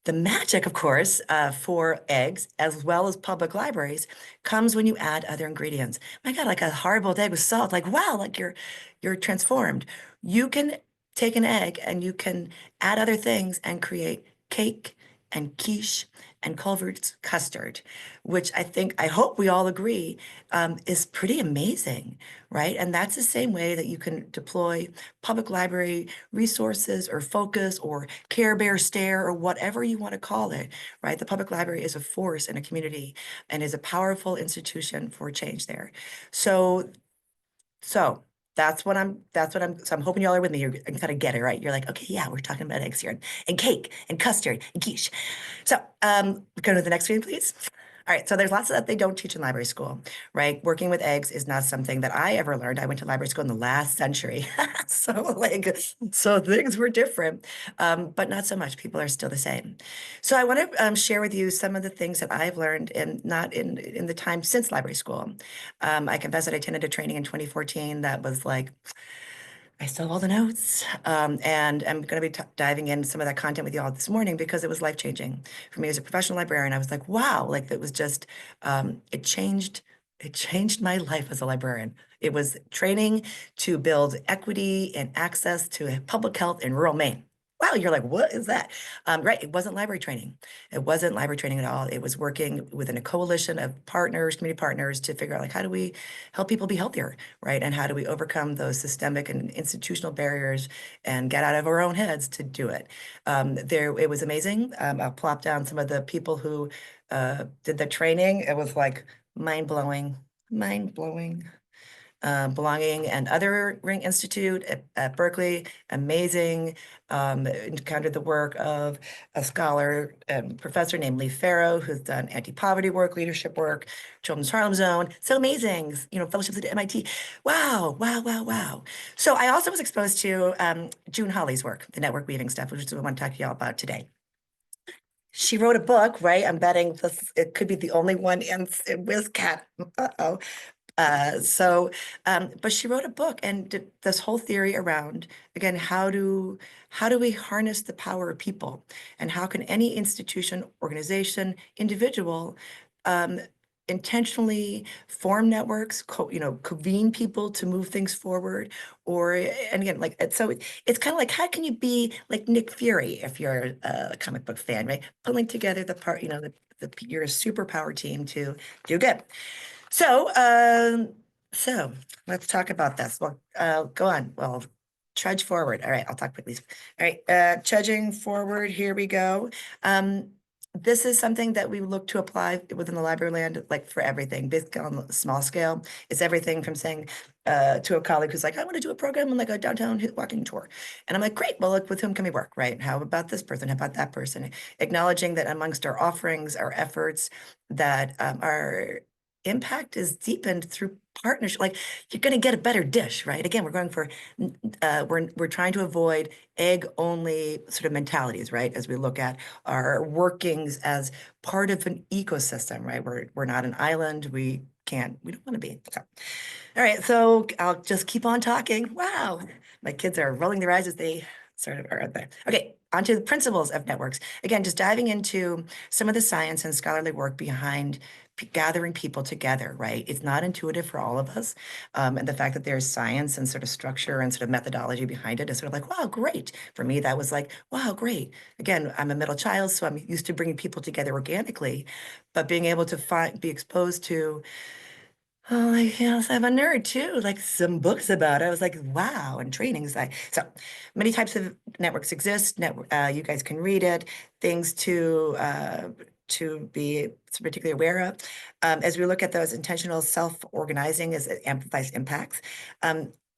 The magic, of course, for eggs, as well as public libraries, comes when you add other ingredients. My God, like a hard-boiled egg with salt, like wow, like you're transformed. You can take an egg and you can add other things and create cake and quiche and Culver's custard, which I hope we all agree is pretty amazing, right? And that's the same way that you can deploy public library resources or focus or Care Bear Stare or whatever you want to call it, right? The public library is a force in a community and is a powerful institution for change there. So so I'm hoping y'all are with me. You kind of get it, right? You're like, okay, yeah, we're talking about eggs here and cake and custard and quiche. So go to the next screen, please. All right, so there's lots of that they don't teach in library school, right? Working with eggs is not something that I ever learned. I went to library school in the last century. So things were different, but not so much. People are still the same. So I want to share with you some of the things that I've learned not in the time since library school. I confess that I attended a training in 2014 that was like, I still have all the notes, and I'm going to be diving in some of that content with you all this morning because it was life-changing for me as a professional librarian. I was like, wow, like it was just, it changed my life as a librarian. It was training to build equity and access to public health in rural Maine. Wow, you're like, what is that? Right, it wasn't library training. It wasn't library training at all. It was working within a coalition of partners, community partners, to figure out like, how do we help people be healthier, right? And how do we overcome those systemic and institutional barriers and get out of our own heads to do it? It was amazing. I'll plop down some of the people who did the training. It was like mind-blowing. Belonging and Other Ring Institute at Berkeley, amazing. Encountered the work of a scholar and professor named Lee Farrow, who's done anti-poverty work, leadership work, Children's Harlem Zone. So amazing, fellowships at MIT. Wow, wow, wow, wow. So I also was exposed to June Holly's work, the network weaving stuff, which is what I want to talk to y'all about today. She wrote a book, right? I'm betting it could be the only one in WizCat. Uh-oh. But she wrote a book and did this whole theory around, again, how do we harness the power of people, and how can any institution, organization, individual intentionally form networks, convene people to move things forward, and again, like, so it's kind of like, how can you be like Nick Fury if you're a comic book fan, right? Pulling together you're a superpower team to do good. So let's talk about this. Well, go on. Well, trudge forward. All right, I'll talk quickly. All right, trudging forward, here we go. This is something that we look to apply within the library land, like for everything, big scale, small scale. It's everything from saying to a colleague who's like, I want to do a program on like a downtown walking tour. And I'm like, great, well, look, with whom can we work, right? How about this person? How about that person? Acknowledging that amongst our offerings, our efforts, that our impact is deepened through partnership. Like, you're going to get a better dish, right? Again, we're going for, we're trying to avoid egg only sort of mentalities, right? As we look at our workings as part of an ecosystem, right? We're not an island. We don't want to be. So, all right, so I'll just keep on talking. Wow, my kids are rolling their eyes as they sort of are there. Okay, onto the principles of networks. Again, just diving into some of the science and scholarly work behind gathering people together, right? It's not intuitive for all of us. And the fact that there's science and sort of structure and sort of methodology behind it is sort of like, wow, great. For me, that was like, wow, great. Again, I'm a middle child, so I'm used to bringing people together organically, but being able to be exposed to, oh, like, I'm a nerd too, like some books about it. I was like, wow, and trainings. So many types of networks exist. You guys can read it. Things to be particularly aware of. As we look at those intentional self-organizing as it amplifies impacts,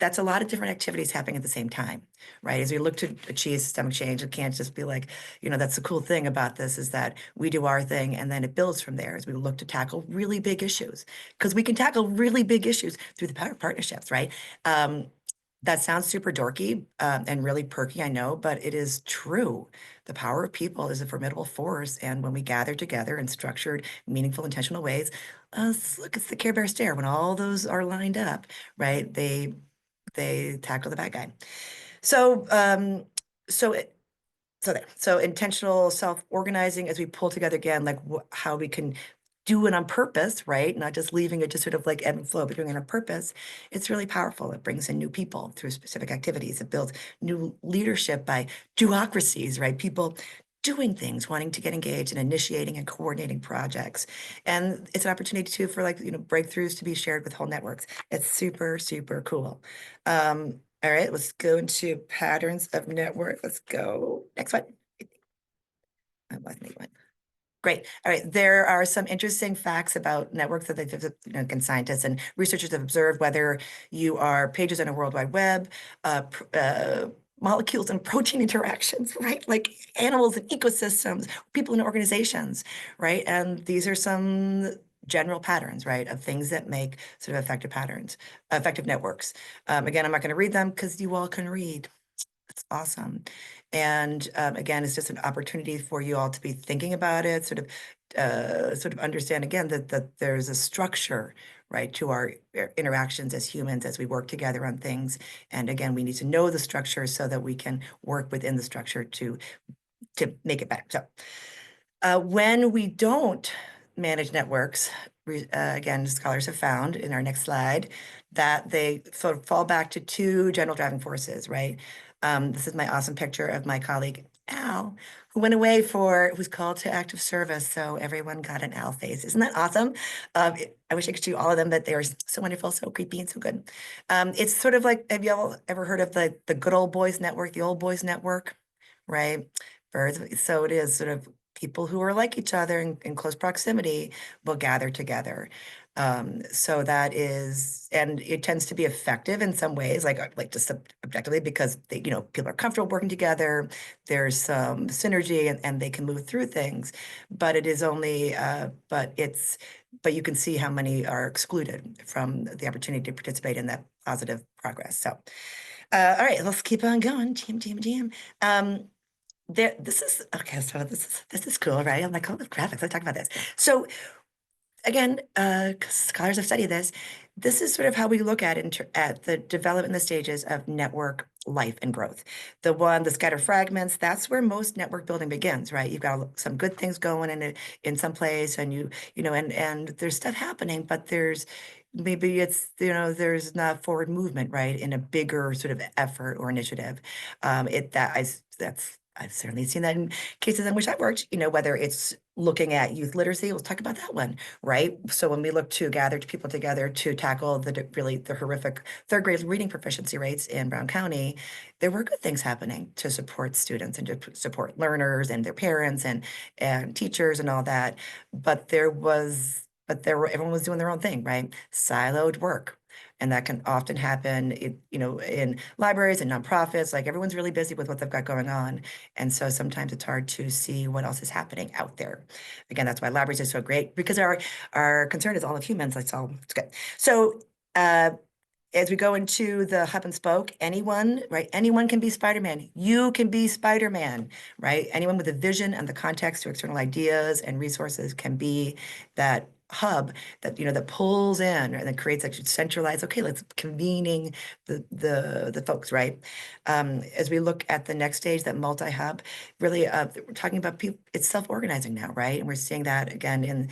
that's a lot of different activities happening at the same time, right? As we look to achieve systemic change, it can't just be like, that's the cool thing about this is that we do our thing and then it builds from there as we look to tackle really big issues, because we can tackle really big issues through the power of partnerships, right? That sounds super dorky and really perky, I know, but it is true. The power of people is a formidable force. And when we gather together in structured, meaningful, intentional ways, look, it's the Care Bear stare. When all those are lined up, right, they tackle the bad guy. So, so intentional self-organizing as we pull together again, like how we can do it on purpose, right? Not just leaving it just sort of like ebb and flow, but doing it on purpose. It's really powerful. It brings in new people through specific activities. It builds new leadership by duocracies, right? People doing things, wanting to get engaged and initiating and coordinating projects. And it's an opportunity too for breakthroughs to be shared with whole networks. It's super, super cool. All right, let's go into patterns of network. Let's go. Next one. I lost me one. Great. All right. There are some interesting facts about networks that again, scientists and researchers have observed, whether you are pages on a World Wide Web, molecules and protein interactions, right? Like animals and ecosystems, people and organizations, right? And these are some general patterns, right, of things that make sort of effective networks. Again, I'm not going to read them because you all can read. It's awesome. And again, it's just an opportunity for you all to be thinking about it, sort of understand again that there's a structure, right, to our interactions as humans as we work together on things. And again, we need to know the structure so that we can work within the structure to make it better. So when we don't manage networks, again, scholars have found in our next slide that they sort of fall back to two general driving forces, right? This is my awesome picture of my colleague, Al, who went away who's called to active service. So everyone got an Al face. Isn't that awesome? I wish I could do all of them, but they were so wonderful, so creepy and so good. It's sort of like, have you all ever heard of the good old boys network, the old boys network, right? So it is sort of people who are like each other in close proximity will gather together. So that is, and it tends to be effective in some ways, like just objectively, because people are comfortable working together. There's some synergy and they can move through things, but it is only, but you can see how many are excluded from the opportunity to participate in that positive progress. So, all right, let's keep on going. Team. This is okay. So this is cool, right? I'm like, oh, graphics. Let's talk about this. So again, scholars have studied this. This is sort of how we look at the development in the stages of network life and growth. The scatter fragments, that's where most network building begins, right? You've got some good things going in some place, and and there's stuff happening, but there's not forward movement, right, in a bigger sort of effort or initiative. I've certainly seen that in cases in which I've worked, whether it's looking at youth literacy, let's talk about that one, right? So when we look to gather people together to tackle the horrific third grade reading proficiency rates in Brown County, there were good things happening to support students and to support learners and their parents and teachers and all that. But everyone was doing their own thing, right? Siloed work. And that can often happen, in libraries and nonprofits. Like everyone's really busy with what they've got going on, and so sometimes it's hard to see what else is happening out there. Again, that's why libraries are so great, because our concern is all of humans. It's good. So as we go into the hub and spoke, anyone, right? Anyone can be Spider-Man. You can be Spider-Man, right? Anyone with a vision and the context to external ideas and resources can be that hub that pulls in and that creates that centralized, okay, let's convening the folks, right? As we look at the next stage, that multi-hub, really we're talking about people, it's self-organizing now, right? And we're seeing that again in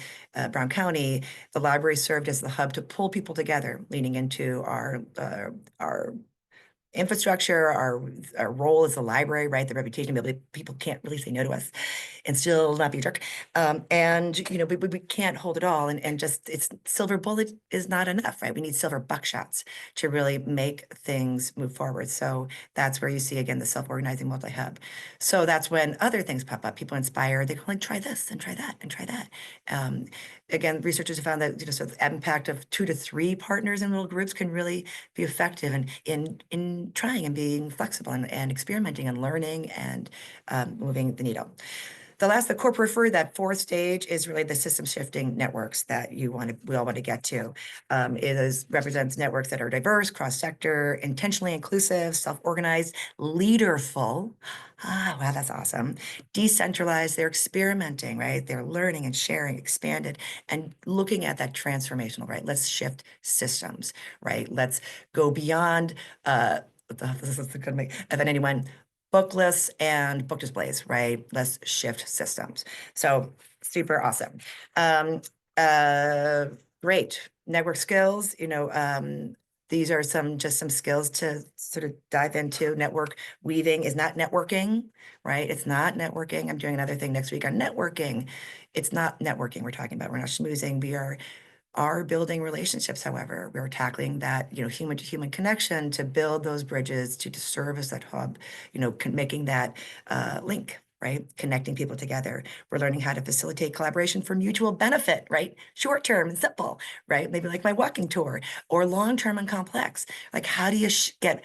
Brown County. The library served as the hub to pull people together, leaning into our infrastructure, our role as a library, right? The reputation, people can't really say no to us and still not be a jerk. And we can't hold it all, and just it's silver bullet is not enough, right? We need silver buckshots to really make things move forward. So that's where you see again the self-organizing multi-hub. So that's when other things pop up. People inspire, they go like, try this and try that and try that. Again, researchers have found that so the impact of 2 to 3 partners in little groups can really be effective in trying and being flexible and experimenting and learning and moving the needle. the core preferred, that fourth stage is really the system shifting networks that we all want to get to. Represents networks that are diverse, cross-sector, intentionally inclusive, self-organized, leaderful. Ah, wow, that's awesome. Decentralized, they're experimenting, right? They're learning and sharing, expanded, and looking at that transformational, right? Let's shift systems, right? Let's go beyond, this is gonna make, event anyone, book lists and book displays, right? Let's shift systems. So super awesome. Great network skills, these are just some skills to sort of dive into. Network weaving is not networking, right? It's not networking. I'm doing another thing next week on networking. It's not networking we're talking about. We're not schmoozing. We are building relationships. However, we're tackling that, human to human connection to build those bridges, to serve as that hub, making that link, right? Connecting people together. We're learning how to facilitate collaboration for mutual benefit, right? Short term and simple, right? Maybe like my walking tour, or long term and complex. Like, how do you get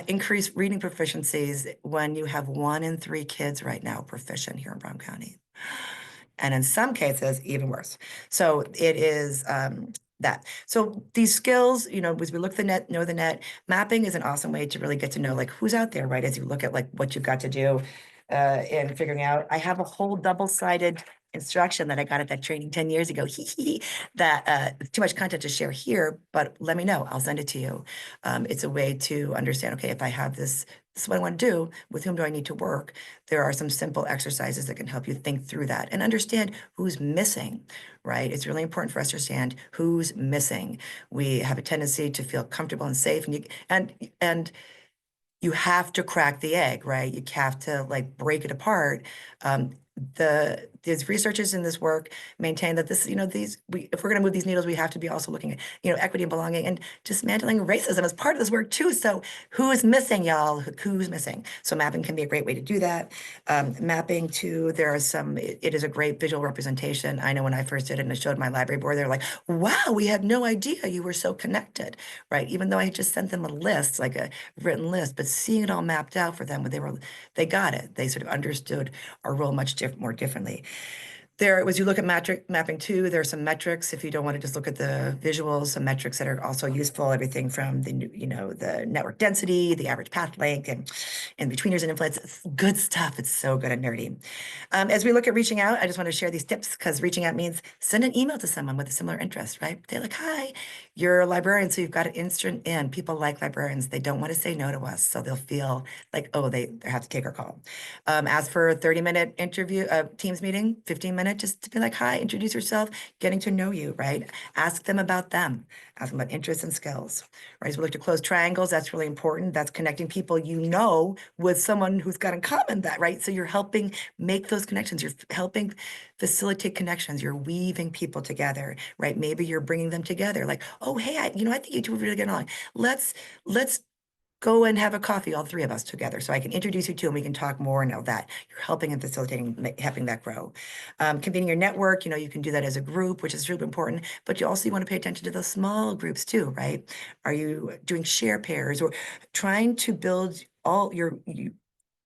increased reading proficiencies when you have 1 in 3 kids right now proficient here in Brown County? And in some cases, even worse. So it is that. So these skills, as we look the net, know the net, mapping is an awesome way to really get to know like who's out there, right? As you look at like what you've got to do in figuring out. I have a whole double-sided instruction that I got at that training 10 years ago, that too much content to share here, but let me know, I'll send it to you. It's a way to understand, okay, if I have this is what I want to do, with whom do I need to work? There are some simple exercises that can help you think through that and understand who's missing, right? It's really important for us to understand who's missing. We have a tendency to feel comfortable and safe, and you have to crack the egg, right? You have to like break it apart. These researchers in this work maintain that this, if we're going to move these needles, we have to be also looking at, equity and belonging and dismantling racism as part of this work too. So who is missing, y'all? Who's missing? So mapping can be a great way to do that. Mapping too, it is a great visual representation. I know when I first did it and I showed my library board, they're like, wow, we had no idea you were so connected, right? Even though I just sent them a list, like a written list, but seeing it all mapped out for them, they got it. They sort of understood our role much more differently. As you look at mapping too, there are some metrics. If you don't want to just look at the visuals, some metrics that are also useful, everything from the network density, the average path length, and betweeners and influence. It's good stuff. It's so good and nerdy. As we look at reaching out, I just want to share these tips because reaching out means send an email to someone with a similar interest, right? They're like, hi, you're a librarian, so you've got an instant in. People like librarians. They don't want to say no to us, so they'll feel like, oh, they have to take our call. Ask for a 30-minute interview, Teams meeting, 15-minute, just to be like, hi, introduce yourself, getting to know you, right? Ask them about them. Ask them about interests and skills, right? As we look to close triangles, that's really important. That's connecting people with someone who's got in common that, right? So you're helping make those connections. You're helping facilitate connections. You're weaving people together, right? Maybe you're bringing them together. Like, oh, hey, I think you two would really get along. Let's go and have a coffee, all 3 of us together, so I can introduce you to and we can talk more and all that. You're helping and facilitating, helping that grow. Convening your network, you can do that as a group, which is really important, but you also want to pay attention to those small groups too, right? Are you doing share pairs or trying to build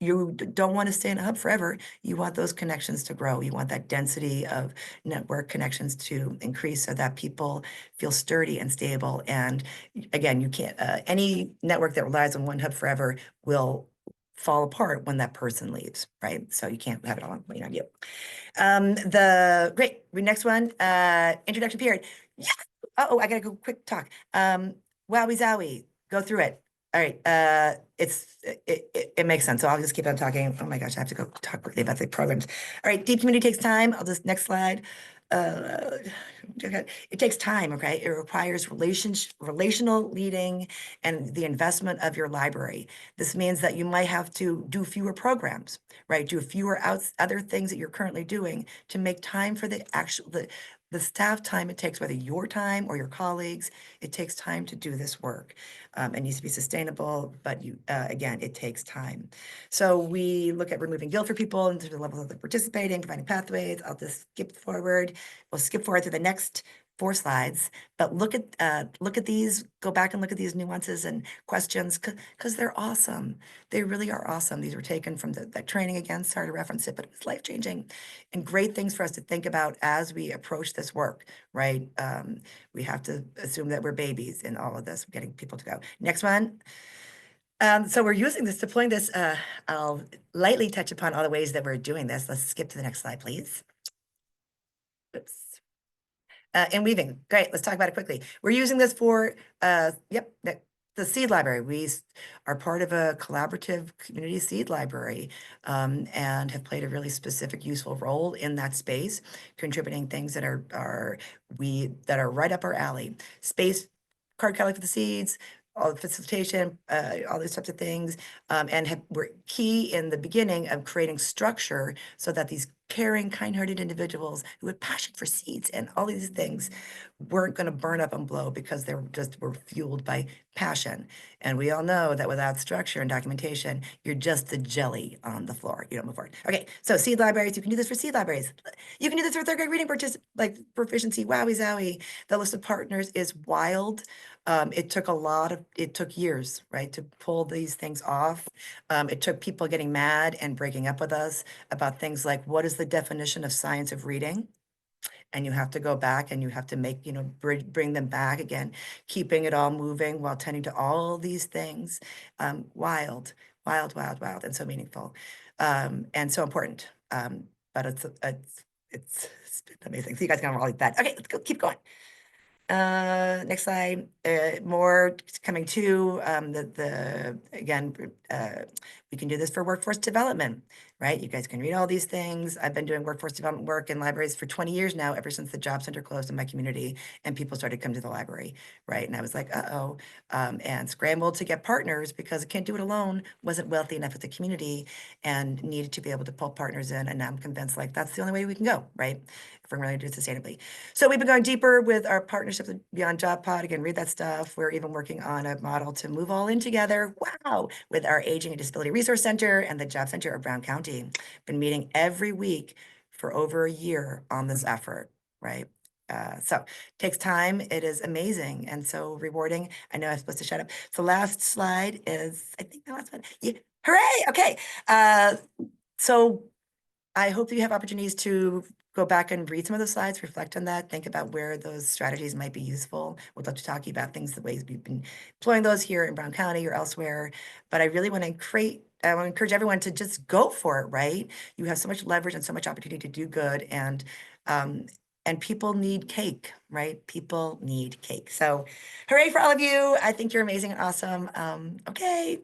you don't want to stay in a hub forever. You want those connections to grow. You want that density of network connections to increase so that people feel sturdy and stable. And again, you can't, any network that relies on one hub forever will fall apart when that person leaves, right? So you can't have it all waiting on you. Great, next one, introduction period. Yeah. Oh, I gotta go quick talk. Wowie zowie, go through it. All right, it makes sense. So I'll just keep on talking. Oh my gosh, I have to go talk quickly about the programs. All right, deep community takes time. Next slide. It takes time, okay? It requires relational leading and the investment of your library. This means that you might have to do fewer programs, right? Do fewer other things that you're currently doing to make time for the staff time it takes, whether your time or your colleagues. It takes time to do this work. It needs to be sustainable, but again, it takes time. So we look at removing guilt for people and the levels of participating, providing pathways. I'll just skip forward. We'll skip forward to the next 4 slides, but look at these, go back and look at these nuances and questions because they're awesome. They really are awesome. These were taken from that training again, sorry to reference it, but it was life-changing and great things for us to think about as we approach this work, right? We have to assume that we're babies in all of this, getting people to go. Next one. So we're using this, deploying this. I'll lightly touch upon all the ways that we're doing this. Let's skip to the next slide, please. Oops. And weaving. Great. Let's talk about it quickly. We're using this for, the seed library. We are part of a collaborative community seed library and have played a really specific, useful role in that space, contributing things that are right up our alley. Space, card catalog for the seeds, all the facilitation, all these types of things, and were key in the beginning of creating structure so that these caring, kind-hearted individuals who had passion for seeds and all these things weren't going to burn up and blow because they were fueled by passion. And we all know that without structure and documentation, you're just the jelly on the floor. You don't move forward. Okay, so seed libraries, you can do this for seed libraries. You can do this for third grade reading proficiency, wowie zowie. The list of partners is wild. It took years, right, to pull these things off. It took people getting mad and breaking up with us about things like, what is the definition of science of reading? And you have to go back and you have to make, bring them back again, keeping it all moving while tending to all these things. Wild, wild, wild, wild, and so meaningful, and so important. But it's been amazing. So you guys can all like that. Okay, let's go, keep going. Next slide. More coming to again, we can do this for workforce development, right? You guys can read all these things. I've been doing workforce development work in libraries for 20 years now, ever since the job center closed in my community and people started coming to the library, right? And I was like, and scrambled to get partners because I can't do it alone, wasn't wealthy enough as a community and needed to be able to pull partners in. And now I'm convinced like that's the only way we can go, right? If we're going to do it sustainably. So we've been going deeper with our partnerships with Beyond Job Pod. Again, read that stuff. We're even working on a model to move all in together. Wow. With our Aging and Disability Resource Center and the Job Center of Brown County. Been meeting every week for over a year on this effort, right? So it takes time. It is amazing and so rewarding. I know I'm supposed to shut up. So last slide is, I think the last one. Yeah. Hooray. Okay. So I hope that you have opportunities to go back and read some of the slides, reflect on that, think about where those strategies might be useful. We'd love to talk to you about things, the ways we've been employing those here in Brown County or elsewhere. But I really want to encourage everyone to just go for it, right? You have so much leverage and so much opportunity to do good. And people need cake, right? People need cake. So hooray for all of you. I think you're amazing and awesome. Okay,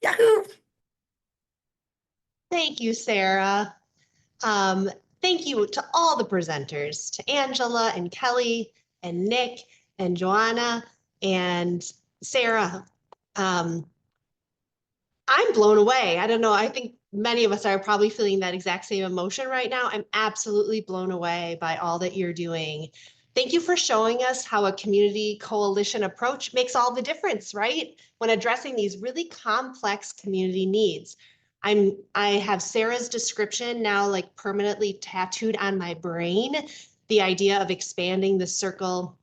Yahoo. Thank you, Sarah. Thank you to all the presenters, to Angela and Kelly and Nick and Joanna and Sarah. I'm blown away. I don't know. I think many of us are probably feeling that exact same emotion right now. I'm absolutely blown away by all that you're doing. Thank you for showing us how a community coalition approach makes all the difference, right? When addressing these really complex community needs. I have Sarah's description now like permanently tattooed on my brain, the idea of expanding the circle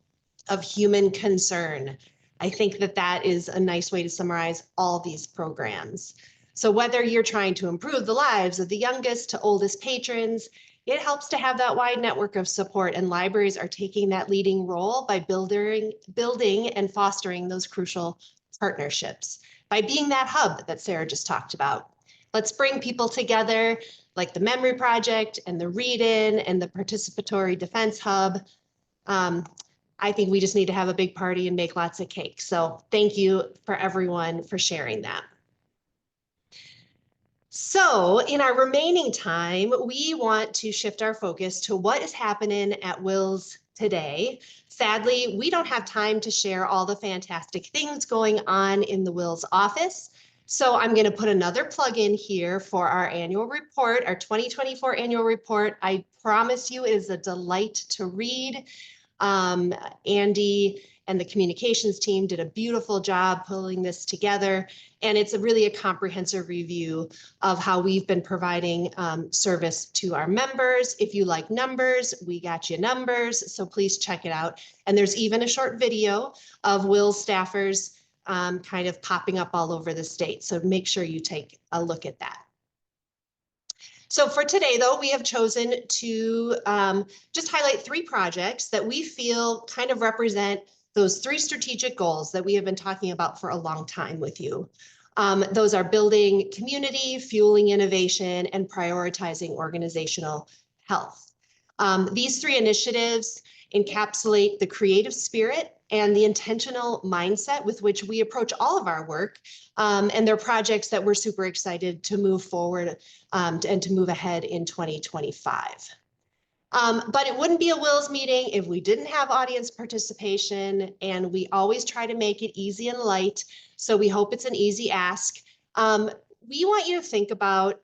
of human concern. I think that is a nice way to summarize all these programs. So whether you're trying to improve the lives of the youngest to oldest patrons, it helps to have that wide network of support, and libraries are taking that leading role by building and fostering those crucial partnerships, by being that hub that Sarah just talked about. Let's bring people together like the Memory Project and the Read-In and the Participatory Defense Hub. I think we just need to have a big party and make lots of cake. So thank you for everyone for sharing that. So in our remaining time, we want to shift our focus to what is happening at WiLS today. Sadly, we don't have time to share all the fantastic things going on in the WiLS office. So I'm going to put another plug in here for our annual report, our 2024 annual report. I promise you it is a delight to read. Andy and the communications team did a beautiful job pulling this together. And it's really a comprehensive review of how we've been providing service to our members. If you like numbers, we got you numbers, so please check it out. And there's even a short video of WiLS staffers kind of popping up all over the state. So make sure you take a look at that. So for today, though, we have chosen to just highlight 3 projects that we feel kind of represent those 3 strategic goals that we have been talking about for a long time with you. Those are building community, fueling innovation, and prioritizing organizational health. These 3 initiatives encapsulate the creative spirit and the intentional mindset with which we approach all of our work. And they're projects that we're super excited to move forward and to move ahead in 2025. But it wouldn't be a WiLS meeting if we didn't have audience participation, and we always try to make it easy and light. So we hope it's an easy ask. We want you to think about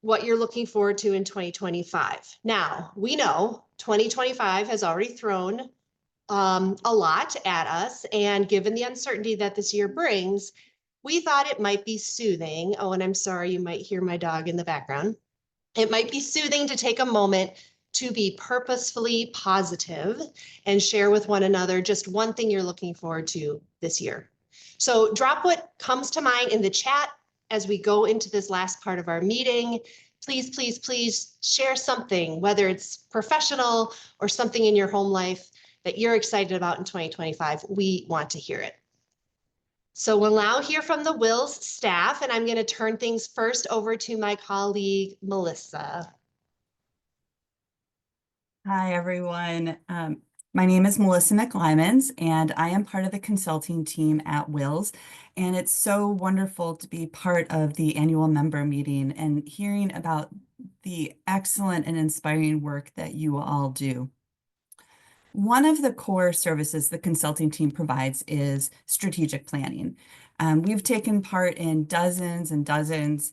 what you're looking forward to in 2025. Now, we know 2025 has already thrown a lot at us, and given the uncertainty that this year brings, we thought it might be soothing. Oh, and I'm sorry, you might hear my dog in the background. It might be soothing to take a moment to be purposefully positive and share with one another just one thing you're looking forward to this year. So drop what comes to mind in the chat as we go into this last part of our meeting. Please, please, please share something, whether it's professional or something in your home life that you're excited about in 2025. We want to hear it. So we'll now hear from the WiLS staff, and I'm going to turn things first over to my colleague, Melissa. Hi, everyone. My name is Melissa McLymans, and I am part of the consulting team at WiLS. And it's so wonderful to be part of the annual member meeting and hearing about the excellent and inspiring work that you all do. One of the core services the consulting team provides is strategic planning. We've taken part in dozens and dozens,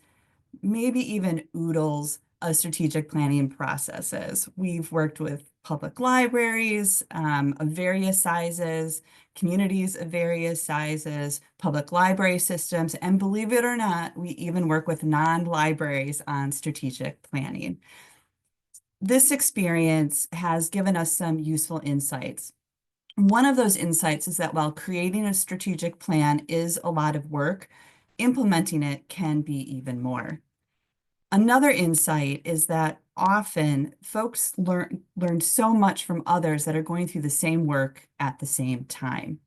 maybe even oodles of strategic planning processes. We've worked with public libraries of various sizes, communities of various sizes, public library systems, and believe it or not, we even work with non-libraries on strategic planning. This experience has given us some useful insights. One of those insights is that while creating a strategic plan is a lot of work, implementing it can be even more. Another insight is that often folks learn so much from others that are going through the same work at the same time.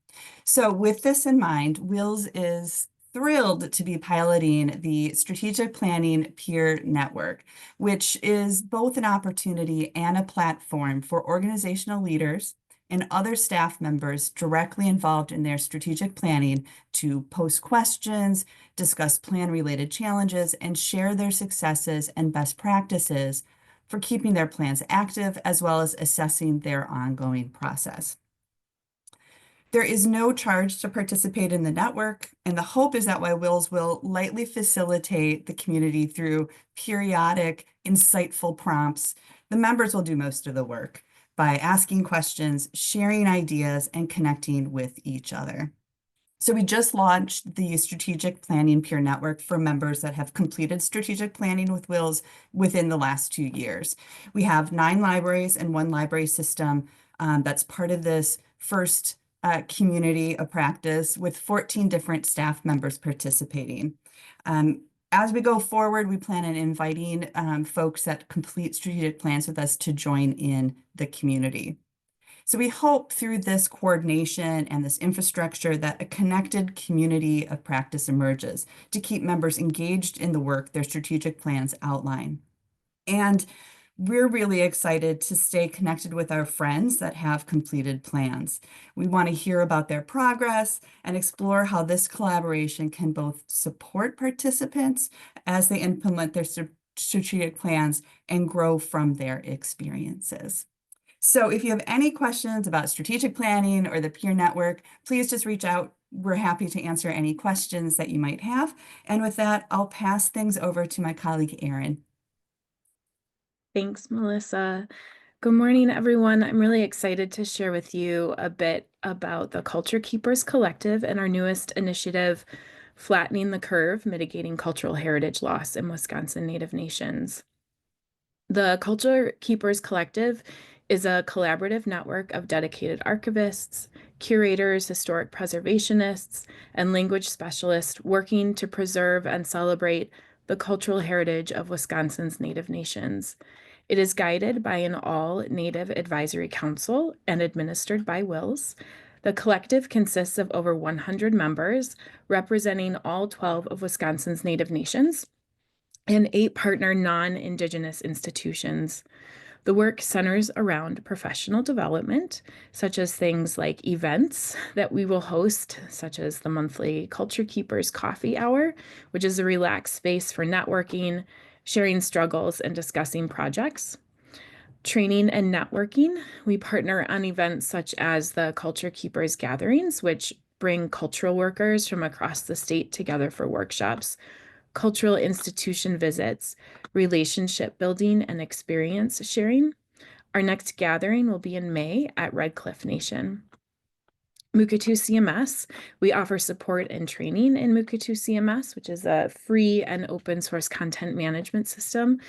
So with this in mind, WiLS is thrilled to be piloting the Strategic Planning Peer Network, which is both an opportunity and a platform for organizational leaders and other staff members directly involved in their strategic planning to post questions, discuss plan-related challenges, and share their successes and best practices for keeping their plans active, as well as assessing their ongoing process. There is no charge to participate in the network, and the hope is that while WiLS will lightly facilitate the community through periodic, insightful prompts, the members will do most of the work by asking questions, sharing ideas, and connecting with each other. So we just launched the Strategic Planning Peer Network for members that have completed strategic planning with WiLS within the last 2 years. We have 9 libraries and 1 library system that's part of this first community of practice with 14 different staff members participating. As we go forward, we plan on inviting folks that complete strategic plans with us to join in the community. So we hope through this coordination and this infrastructure that a connected community of practice emerges to keep members engaged in the work their strategic plans outline. And we're really excited to stay connected with our friends that have completed plans. We want to hear about their progress and explore how this collaboration can both support participants as they implement their strategic plans and grow from their experiences. So if you have any questions about strategic planning or the peer network, please just reach out. We're happy to answer any questions that you might have. And with that, I'll pass things over to my colleague, Erin. Thanks, Melissa. Good morning, everyone. I'm really excited to share with you a bit about the Culture Keepers Collective and our newest initiative, Flattening the Curve, Mitigating Cultural Heritage Loss in Wisconsin Native Nations. The Culture Keepers Collective is a collaborative network of dedicated archivists, curators, historic preservationists, and language specialists working to preserve and celebrate the cultural heritage of Wisconsin's Native nations. It is guided by an all-Native advisory council and administered by WiLS. The collective consists of over 100 members representing all 12 of Wisconsin's Native nations and 8 partner non-Indigenous institutions. The work centers around professional development, such as things like events that we will host, such as the monthly Culture Keepers Coffee Hour, which is a relaxed space for networking, sharing struggles, and discussing projects. Training and networking. We partner on events such as the Culture Keepers Gatherings, which bring cultural workers from across the state together for workshops, cultural institution visits, relationship building, and experience sharing. Our next gathering will be in May at Red Cliff Nation. Mukurtu CMS, we offer support and training in Mukurtu CMS, which is a free and open source content management system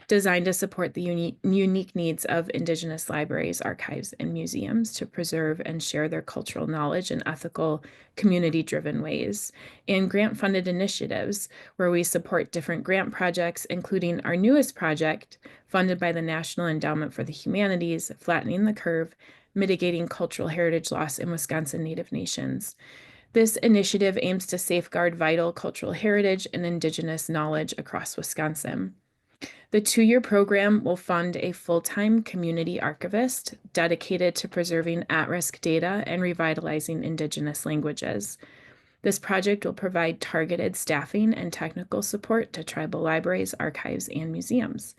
designed to support the unique needs of Indigenous libraries, archives, and museums to preserve and share their cultural knowledge in ethical, community-driven ways, and grant-funded initiatives where we support different grant projects, including our newest project funded by the National Endowment for the Humanities, Flattening the Curve, Mitigating Cultural Heritage Loss in Wisconsin Native Nations. This initiative aims to safeguard vital cultural heritage and Indigenous knowledge across Wisconsin. The 2-year program will fund a full-time community archivist dedicated to preserving at-risk data and revitalizing Indigenous languages. This project will provide targeted staffing and technical support to tribal libraries, archives, and museums.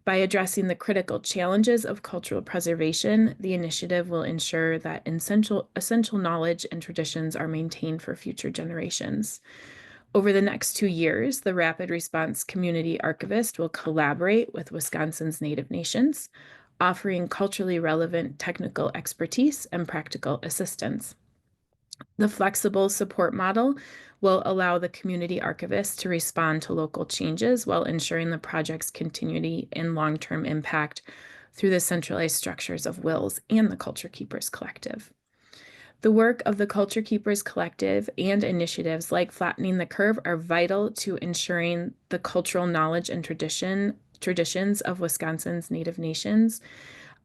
By addressing the critical challenges of cultural preservation, the initiative will ensure that essential knowledge and traditions are maintained for future generations. Over the next 2 years, the Rapid Response Community Archivist will collaborate with Wisconsin's Native nations, offering culturally relevant technical expertise and practical assistance. The flexible support model will allow the community archivist to respond to local changes while ensuring the project's continuity and long-term impact through the centralized structures of WiLS and the Culture Keepers Collective. The work of the Culture Keepers Collective and initiatives like Flattening the Curve are vital to ensuring the cultural knowledge and traditions of Wisconsin's Native nations,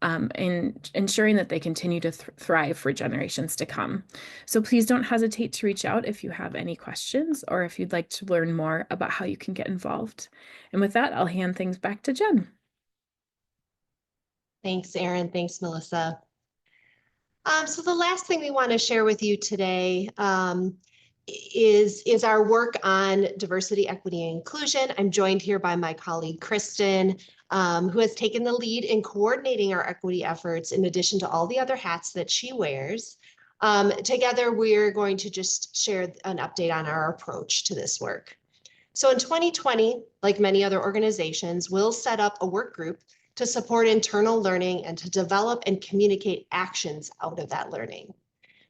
and ensuring that they continue to thrive for generations to come. So please don't hesitate to reach out if you have any questions or if you'd like to learn more about how you can get involved. And with that, I'll hand things back to Jen. Thanks, Erin. Thanks, Melissa. So the last thing we want to share with you today is our work on diversity, equity, and inclusion. I'm joined here by my colleague, Kristen, who has taken the lead in coordinating our equity efforts in addition to all the other hats that she wears. Together, we're going to just share an update on our approach to this work. So in 2020, like many other organizations, we'll set up a work group to support internal learning and to develop and communicate actions out of that learning.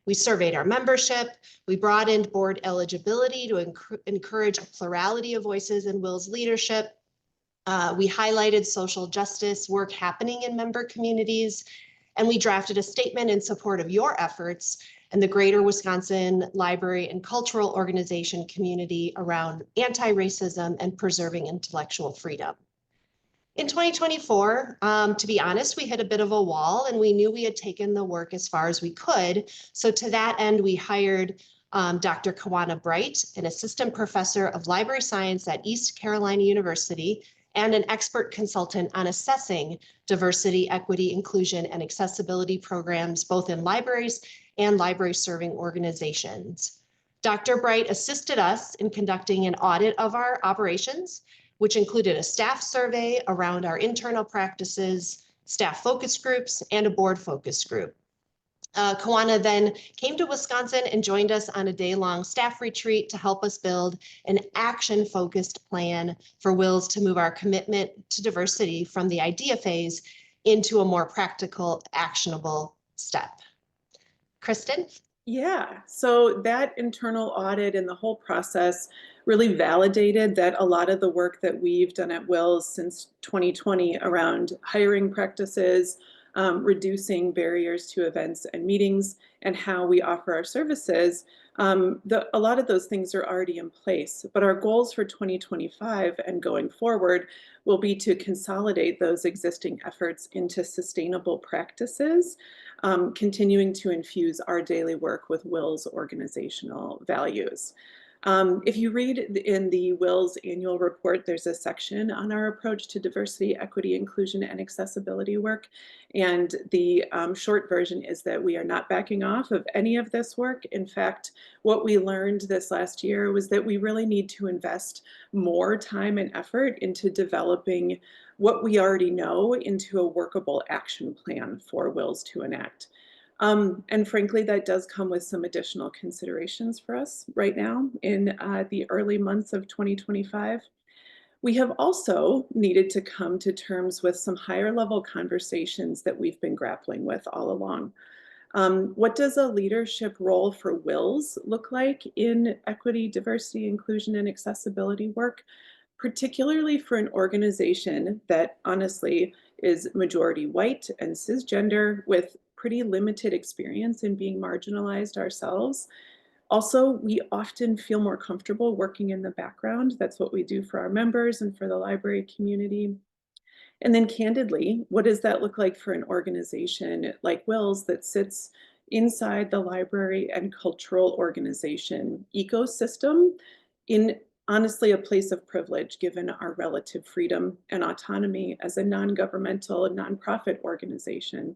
We surveyed our membership, we broadened board eligibility to encourage a plurality of voices in WiLS leadership. We highlighted social justice work happening in member communities, and we drafted a statement in support of your efforts and the greater Wisconsin library and cultural organization community around anti-racism and preserving intellectual freedom. In 2024, to be honest, we hit a bit of a wall and we knew we had taken the work as far as we could. So to that end, we hired Dr. Kawana Bright, an assistant professor of library science at East Carolina University and an expert consultant on assessing diversity, equity, inclusion, and accessibility programs, both in libraries and library serving organizations. Dr. Bright assisted us in conducting an audit of our operations, which included a staff survey around our internal practices, staff focus groups, and a board focus group. Kawana then came to Wisconsin and joined us on a day-long staff retreat to help us build an action-focused plan for WiLS to move our commitment to diversity from the idea phase into a more practical, actionable step. Kristen? Yeah, so that internal audit and the whole process really validated that a lot of the work that we've done at WiLS since 2020 around hiring practices, reducing barriers to events and meetings, and how we offer our services, a lot of those things are already in place. But our goals for 2025 and going forward will be to consolidate those existing efforts into sustainable practices, continuing to infuse our daily work with WiLS organizational values. If you read in the WiLS annual report, there's a section on our approach to diversity, equity, inclusion, and accessibility work. And the short version is that we are not backing off of any of this work. In fact, what we learned this last year was that we really need to invest more time and effort into developing what we already know into a workable action plan for WiLS to enact. And frankly, that does come with some additional considerations for us right now in the early months of 2025. We have also needed to come to terms with some higher level conversations that we've been grappling with all along. What does a leadership role for WiLS look like in equity, diversity, inclusion, and accessibility work, particularly for an organization that honestly is majority white and cisgender with pretty limited experience in being marginalized ourselves? Also, we often feel more comfortable working in the background. That's what we do for our members and for the library community. And then candidly, what does that look like for an organization like WiLS that sits inside the library and cultural organization ecosystem in honestly a place of privilege given our relative freedom and autonomy as a non-governmental and nonprofit organization?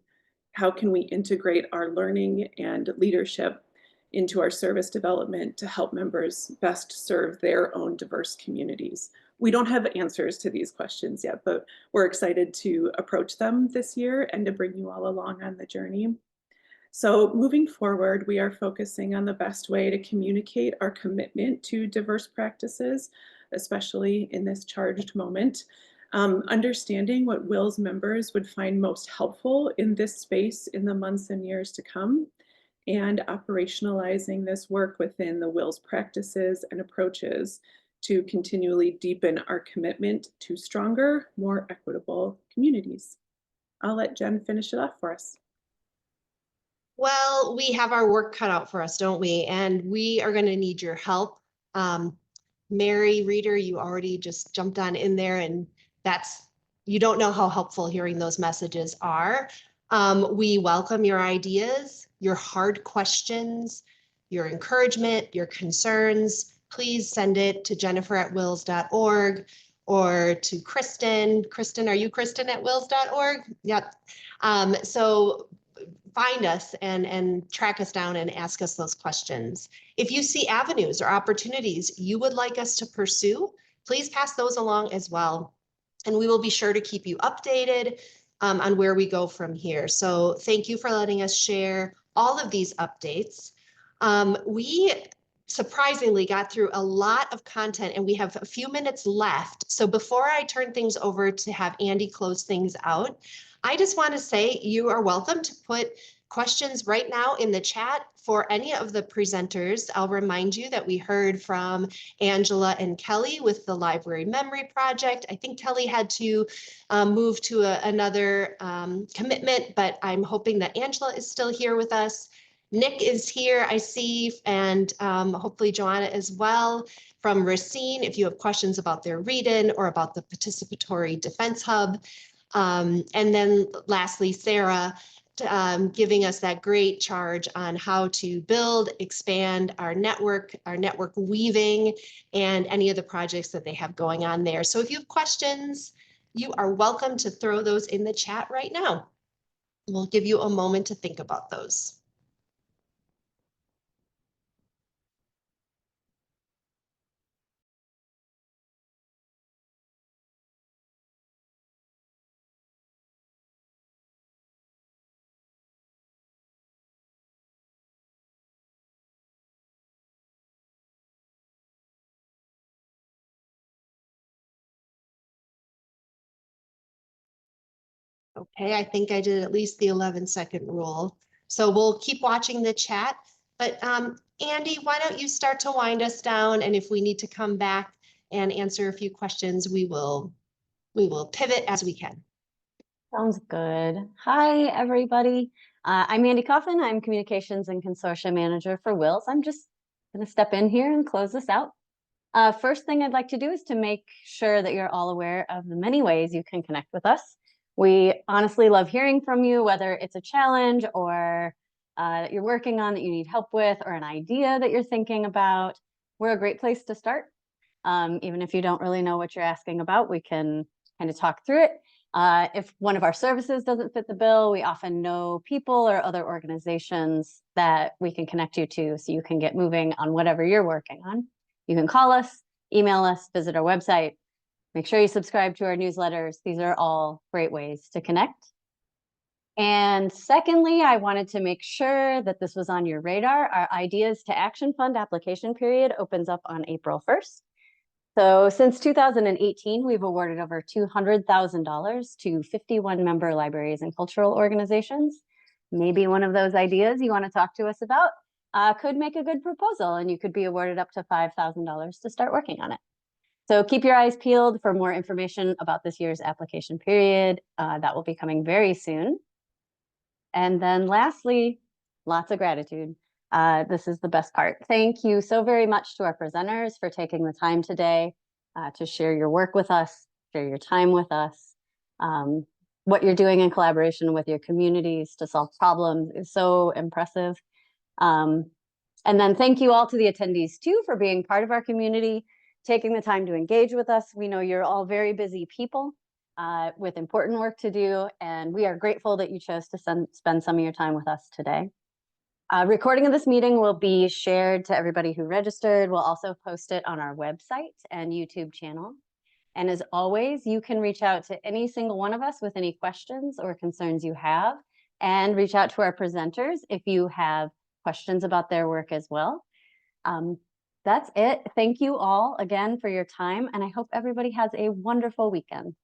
How can we integrate our learning and leadership into our service development to help members best serve their own diverse communities? We don't have answers to these questions yet, but we're excited to approach them this year and to bring you all along on the journey. So moving forward, we are focusing on the best way to communicate our commitment to diverse practices, especially in this charged moment. Understanding what WiLS members would find most helpful in this space in the months and years to come, and operationalizing this work within the WiLS practices and approaches to continually deepen our commitment to stronger, more equitable communities. I'll let Jen finish it off for us. Well, we have our work cut out for us, don't we? And we are going to need your help. Mary, reader, you already just jumped on in there, and you don't know how helpful hearing those messages are. We welcome your ideas, your hard questions, your encouragement, your concerns. Please send it to jennifer@wils.org or to Kristen. Kristen, are you Kristen at wils.org? Yep. So find us and track us down and ask us those questions. If you see avenues or opportunities you would like us to pursue, please pass those along as well. And we will be sure to keep you updated on where we go from here. So thank you for letting us share all of these updates. We surprisingly got through a lot of content and we have a few minutes left. So before I turn things over to have Andy close things out, I just want to say you are welcome to put questions right now in the chat for any of the presenters. I'll remind you that we heard from Angela and Kelly with the Library Memory Project. I think Kelly had to move to another commitment, but I'm hoping that Angela is still here with us. Nick is here, I see, and hopefully Joanna as well from Racine. If you have questions about their read-in or about the Participatory Defense Hub. And then lastly, Sarah, giving us that great charge on how to build, expand our network weaving, and any of the projects that they have going on there. So if you have questions, you are welcome to throw those in the chat right now. We'll give you a moment to think about those. Okay, I think I did at least the 11-second rule. So we'll keep watching the chat. But Andy, why don't you start to wind us down? And if we need to come back and answer a few questions, we will pivot as we can. Sounds good. Hi, everybody. I'm Andy Coffin. I'm Communications and Consortium Manager for WiLS. I'm just going to step in here and close this out. First thing I'd like to do is to make sure that you're all aware of the many ways you can connect with us. We honestly love hearing from you, whether it's a challenge or that you're working on that you need help with, or an idea that you're thinking about. We're a great place to start. Even if you don't really know what you're asking about, we can kind of talk through it. If one of our services doesn't fit the bill, we often know people or other organizations that we can connect you to so you can get moving on whatever you're working on. You can call us, email us, visit our website. Make sure you subscribe to our newsletters. These are all great ways to connect. And secondly, I wanted to make sure that this was on your radar. Our Ideas to Action Fund application period opens up on April 1st. So since 2018, we've awarded over $200,000 to 51 member libraries and cultural organizations. Maybe one of those ideas you want to talk to us about could make a good proposal, and you could be awarded up to $5,000 to start working on it. So keep your eyes peeled for more information about this year's application period. That will be coming very soon. And then lastly, lots of gratitude. This is the best part. Thank you so very much to our presenters for taking the time today to share your work with us, share your time with us. What you're doing in collaboration with your communities to solve problems is so impressive. And then thank you all to the attendees too for being part of our community, taking the time to engage with us. We know you're all very busy people with important work to do, and we are grateful that you chose to spend some of your time with us today. Recording of this meeting will be shared to everybody who registered. We'll also post it on our website and YouTube channel. And as always, you can reach out to any single one of us with any questions or concerns you have, and reach out to our presenters if you have questions about their work as well. That's it. Thank you all again for your time, and I hope everybody has a wonderful weekend.